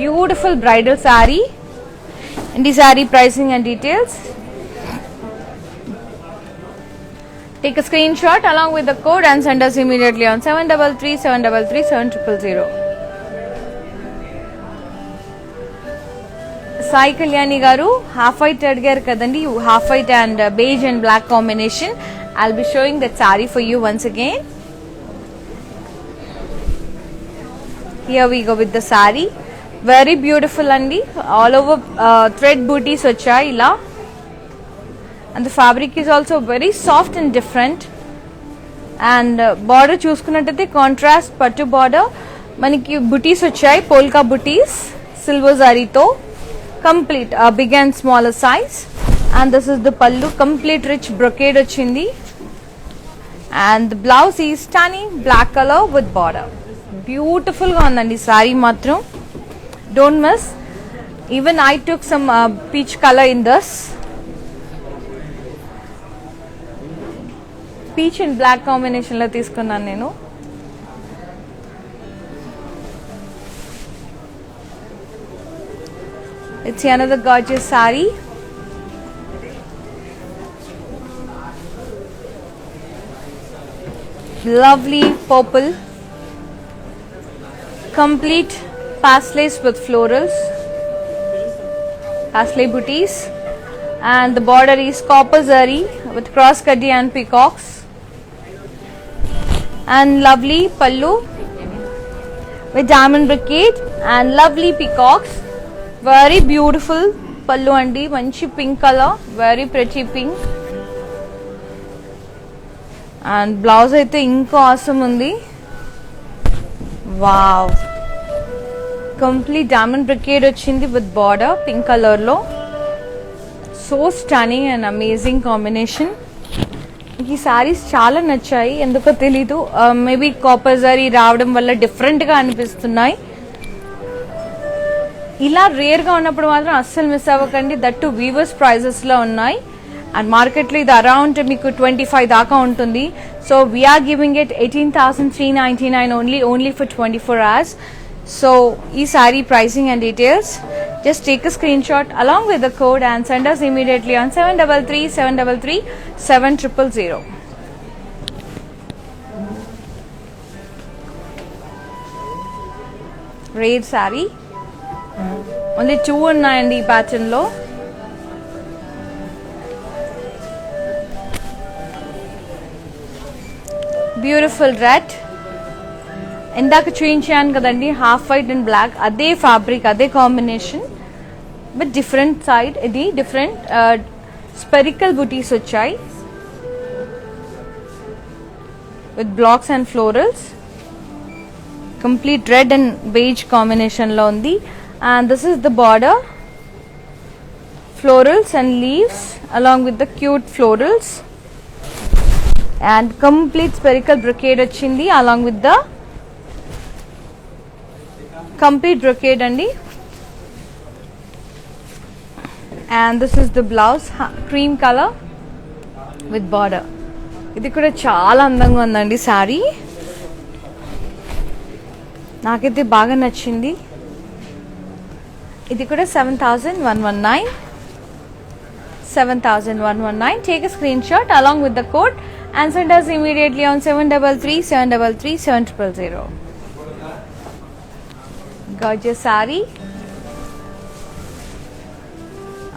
A: Beautiful bridal saree. And the saree pricing and details. Take a screenshot along with the code and send us immediately on 733 733 7000. Sai Kalyani garu, half white adgaru kadandi, half white and beige and black combination. I'll be showing that saree for you once again. Here we go with the saree. Very beautiful andi, all over thread booties vachayi ila. And the fabric is also very soft and different. And border చూసుకున్నట్టయితే contrast పట్టు border, మనకి బుటీస్ వచ్చాయి, polka butis silver జరీతో, complete big and smaller size. And this is the pallu, complete rich brocade వచ్చింది. And the blouse ఈ stunning black colour with border. Beautiful గా ఉందండి సారీ మాత్రం, don't miss. Even I took some peach colour in this. Peach and black combination లో తీసుకున్నాను నేను. It's another gorgeous sari. Lovely purple, complete pastels with florals, pastel booties, and the border is copper zari with cross kaddi and peacocks. And lovely pallu with diamond brocade and lovely peacocks. Very beautiful pallu andi, manchi pink color, very pretty pink. And blouse aithe inko awesome undi. Wow, complete diamond brocade వచ్చింది with border pink color లో. So stunning and amazing combination. ఈ సారీస్ చాలా నచ్చాయి, ఎందుకో తెలీదు, maybe copper zari రావడం వల్ల different గా అనిపిస్తున్నాయి. ఇలా రేర్ గా ఉన్నప్పుడు మాత్రం అస్సలు మిస్ అవ్వకండి. దట్టు వీవర్స్ ప్రైజెస్ లో ఉన్నాయి. అండ్ మార్కెట్ లో ఇది అరౌండ్ మీకు 25 దాకా ఉంటుంది. So we're giving it 18,399 only for 24 hours. So ee saree pricing and details, just take a screenshot along with the code and send us immediately on 733 733 7000. Red saree, only 2 ఉన్నాయండి ఈ pattern లో. Beautiful red. ఇందాక చూపించాను కదండి half white and black, అదే fabric అదే combination but different side. ఇది different spherical బుటీస్ వచ్చాయి with blocks and florals. Complete red and beige combination లో ఉంది. And this is the border, florals and leaves along with the cute florals, and complete spherical brocade వచ్చింది along with the complete brocade andi. And this is the blouse, cream color with border. ఇది కూడా చాలా అందంగా ఉందండి sorry, నాకైతే బాగా నచ్చింది. ఇది కూడా 7,119. 7,119. Take a screenshot along with the code and send us immediately on 733-733-7000. Gorgeous saree.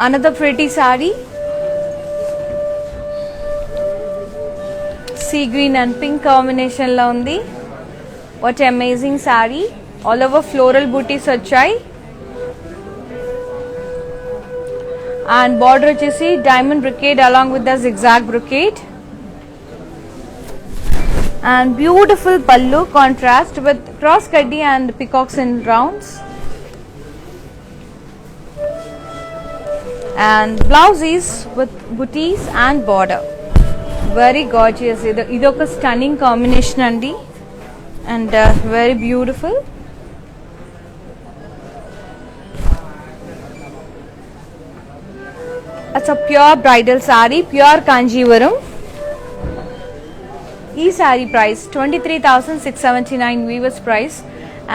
A: Another pretty saree. Sea green and pink combination lo undi. What amazing saree. All over floral booties వచ్చాయి. And border వచ్చేసి diamond brocade along with the zigzag brocade, and beautiful pallu contrast with cross kaddi and peacocks in rounds, and blouse is with booties and border. Very gorgeous. idoka stunning combination andi, and very beautiful. It's a pure bridal saree, pure Kanjivaram. Saree price 23,679 weavers price,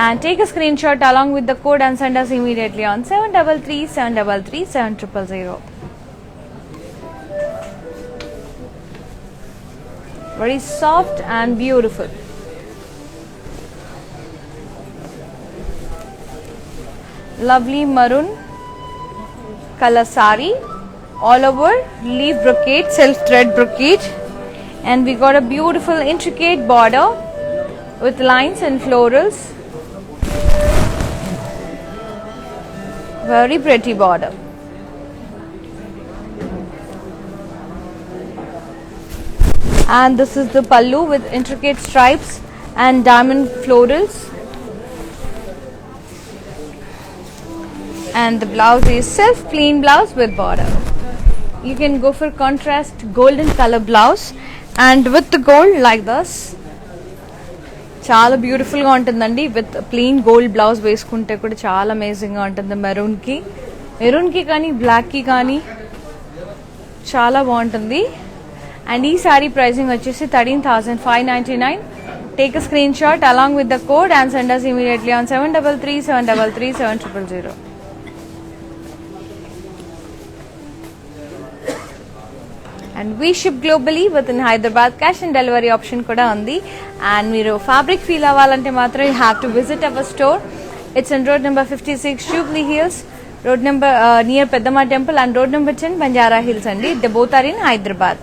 A: and take a screenshot along with the code and send us immediately on 733-733-7000. Very soft and beautiful. Lovely maroon color saree. All over leaf brocade, self thread brocade, and we got a beautiful intricate border with lines and florals. Very pretty border. And this is the pallu with intricate stripes and diamond florals, and the blouse is self plain blouse with border. You can go for contrast golden color blouse and with the gold like this. చాలా beautiful గా ఉంటుందండి. With plain gold blouse వేసుకుంటే కూడా చాలా amazing గా ఉంటుంది. Maroon కి కానీ బ్లాక్ కి కానీ చాలా బాగుంటుంది. అండ్ ఈ సారీ ప్రైసింగ్ వచ్చేసి 13,599. Take a screen shot along with the code and send us immediately on 733-733-7000. And we ship globally within Hyderabad. Cash and delivery option kuda undi. And meeru fabric feel avalante matram you have to visit our store. It's on road number 56 Jubilee Hills, road number near Peddama Temple, and road number 10 Banjara Hills andi. They both are in Hyderabad.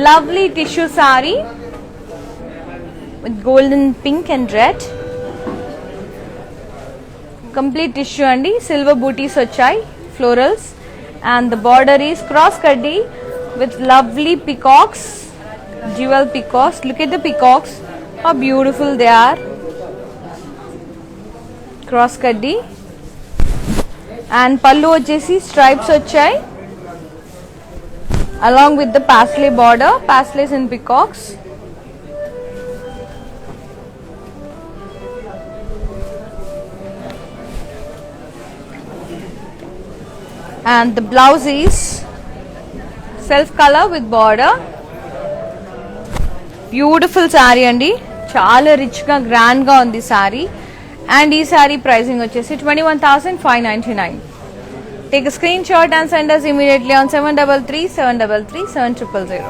A: Lovely tissue saree with golden pink and red. Complete tissue andi, silver booties vachai, florals, and the border is cross kaddi with lovely peacocks, jewel peacocks. Look at the peacocks, how beautiful they are. Cross kaddi, and pallu vachesi stripes vachai along with the paisley border, paisleys and peacocks. And the blouse is self color with border. Beautiful saree andi, chaala rich ga grand ga undi saree. And ee saree pricing vachesi 21,599. Take a screenshot and send us immediately on 733-733-7000.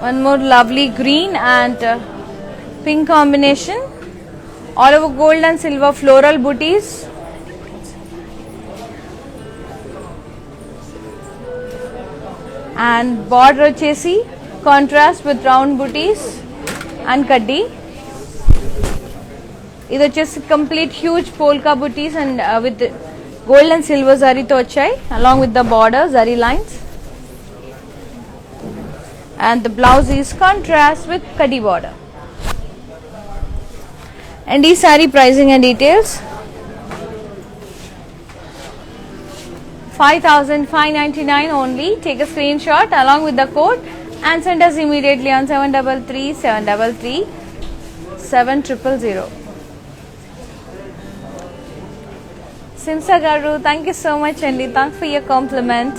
A: one more lovely green and pink combination, all over gold and silver floral booties. And border వచ్చేసి contrast with round booties and kaddi. ఇది వచ్చేసి complete huge polka booties and with gold and silver zari తో వచ్చాయి along with the border zari lines. And the blouse is contrast with kaddi border. And ఈ saree pricing and details 5,599 only. Take a screenshot along with the code and send us immediately on 733-733-7000. Simsa garu, thank you so much Andy. Thanks for your compliment.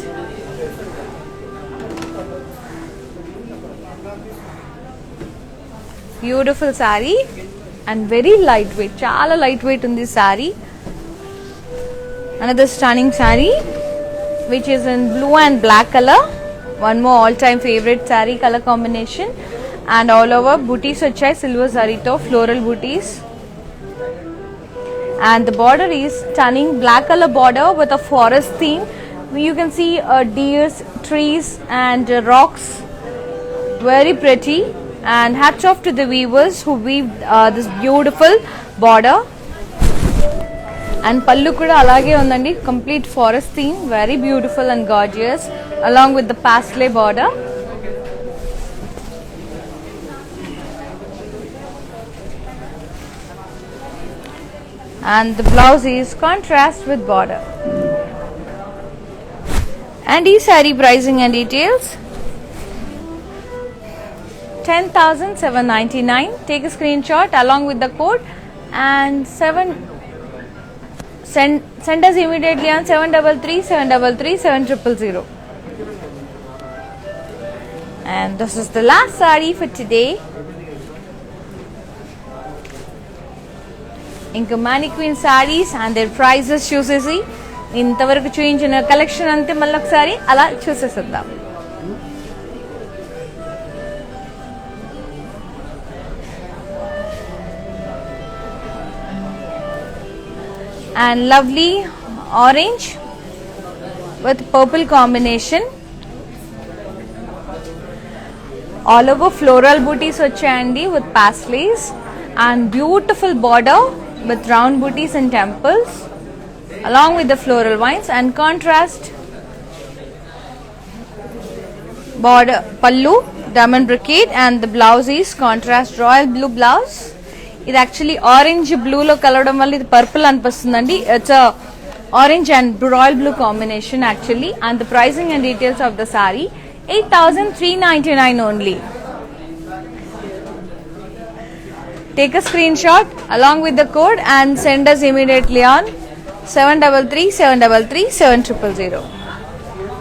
A: Beautiful saree and very lightweight. Chala lightweight undi saree. Another stunning saree which is in blue and black color. One more all-time favorite saree color combination. And all over booties vachai silver zari tho floral booties. And the border is stunning black color border with a forest theme. You can see deers, trees and rocks. Very pretty. And hats off to the weavers who weaved this beautiful border. And pallu kuda alage undandi, complete forest theme, very beautiful and gorgeous along with the paisley border. And the blouse is contrast with border. And ee saree pricing and details 10,799. Take a screenshot along with the code and send us immediately on 733-733-7000. And this is the last saree for today. Inka mannequin sarees and their prices చూసేసి ఇంతవరకు చూయించిన collection అంతే మళ్ళీ ఒకసారి అలా చూసేసేద్దాం. And lovely orange with purple combination. All over floral booties వచ్చాయండి with paisleys and beautiful border with round booties and temples along with the floral vines and contrast border pallu diamond brocade and the blouse is contrast royal blue blouse. ఇది actually orange blue లో కలవడం వల్ల ఇది purple అనిపిస్తుందండి. It's orange and royal blue combination actually. And the pricing and details of the sorry 8,399 only. Take a screenshot along with the code and send us immediately on 733-733-7000.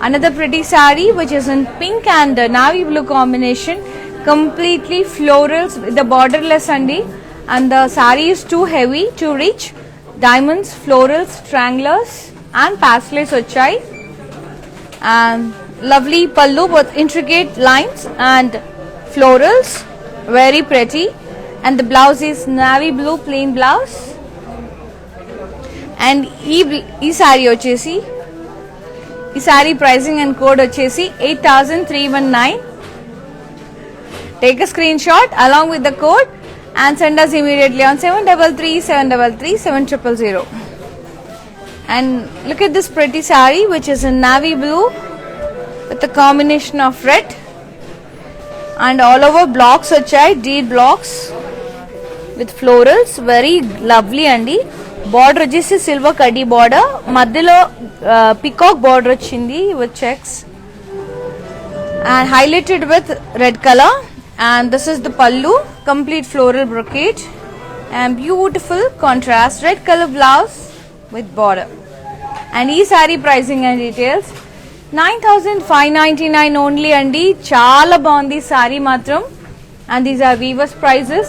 A: Another pretty saree which is in pink and navy blue combination, completely florals with the borderless andi. And the saree is too heavy to reach. Diamonds, florals, triangulars and paisleys vachai. And lovely pallu with intricate lines and florals, very pretty. And the blouse is navy blue plain blouse. And ee saree vachesi, ee saree pricing and code vachesi 8,319. Take a screenshot along with the code and send us immediately on 733-733-7000. And look at this pretty saree which is in navy blue with a combination of red and all over blocks vachai, deed blocks with florals, very lovely andi. Border వచ్చేసి silver kaddi border, మధ్యలో peacock border వచ్చింది with checks and highlighted with red color. And this is the pallu, complete floral brocade and beautiful contrast red color blouse with border. And ee saree pricing and details 9,599 only andi. Chaala baagundi saree matram. And these are weavers prices.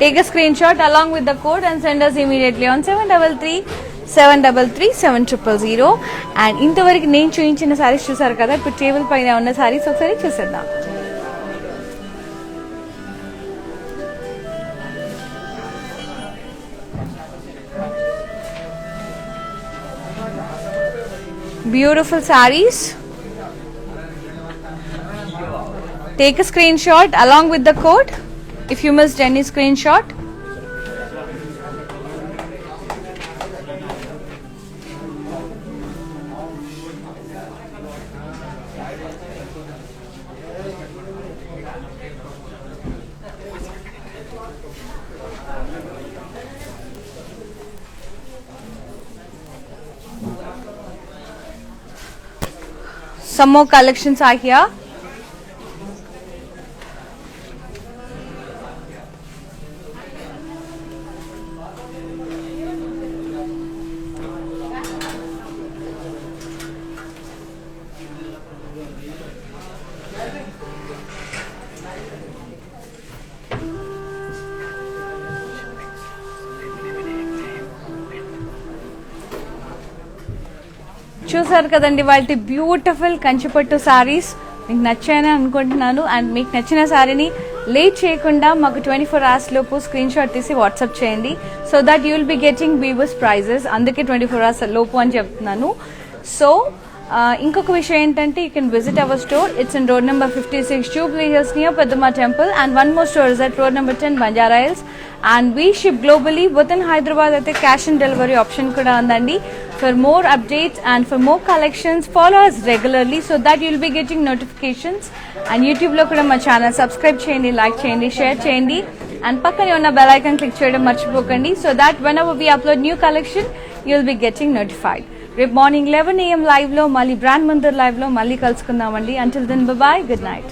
A: Take a screenshot along with the code and send us immediately on 733-733-7000. And ఇంతవరకు నేను చూపించిన సారీస్ చూసారు కదా, ఇప్పుడు table పైన ఉన్న సారీస్ ఒకసారి చూసేద్దాం. beautiful sarees. Take a screenshot along with the code if you missed any screenshot. Some more collections are here. చూసారు కదండి వాళ్ళ బ్యూటిఫుల్ కంచిపట్టు సారీస్ మీకు నచ్చాయని అనుకుంటున్నాను. అండ్ మీకు నచ్చిన సారీని లేట్ చేయకుండా మాకు 24 hours లోపు స్క్రీన్ షాట్ తీసి వాట్సాప్ చేయండి. So that you will be getting weavers prices. అందుకే 24 hours లోపు అని చెప్తున్నాను. సో ఇంకొక విషయం ఏంటంటే you can visit our store. It's in road number 56 Jubilee Hills near Peddamma temple. And one more store is at road number 10 Banjara Hills. And we ship globally within Hyderabad అయితే cash and delivery option కూడా ఉందండి. For more updates and for more collections, follow us regularly so that you'll be getting notifications. And YouTube లో కూడా మా channel subscribe చేయండి, like చేయండి, share చేయండి. And పక్కనే ఉన్న బెల్ ఐకాన్ క్లిక్ చేయడం మర్చిపోకండి. So that whenever we upload new collection, you'll be getting notified. రేపు మార్నింగ్ 11 AM లైవ్ లో మళ్ళీ బ్రాండ్ మందిర్ లైవ్ లో మళ్ళీ కలుసుకుందామండి. Until then, bye bye, good night.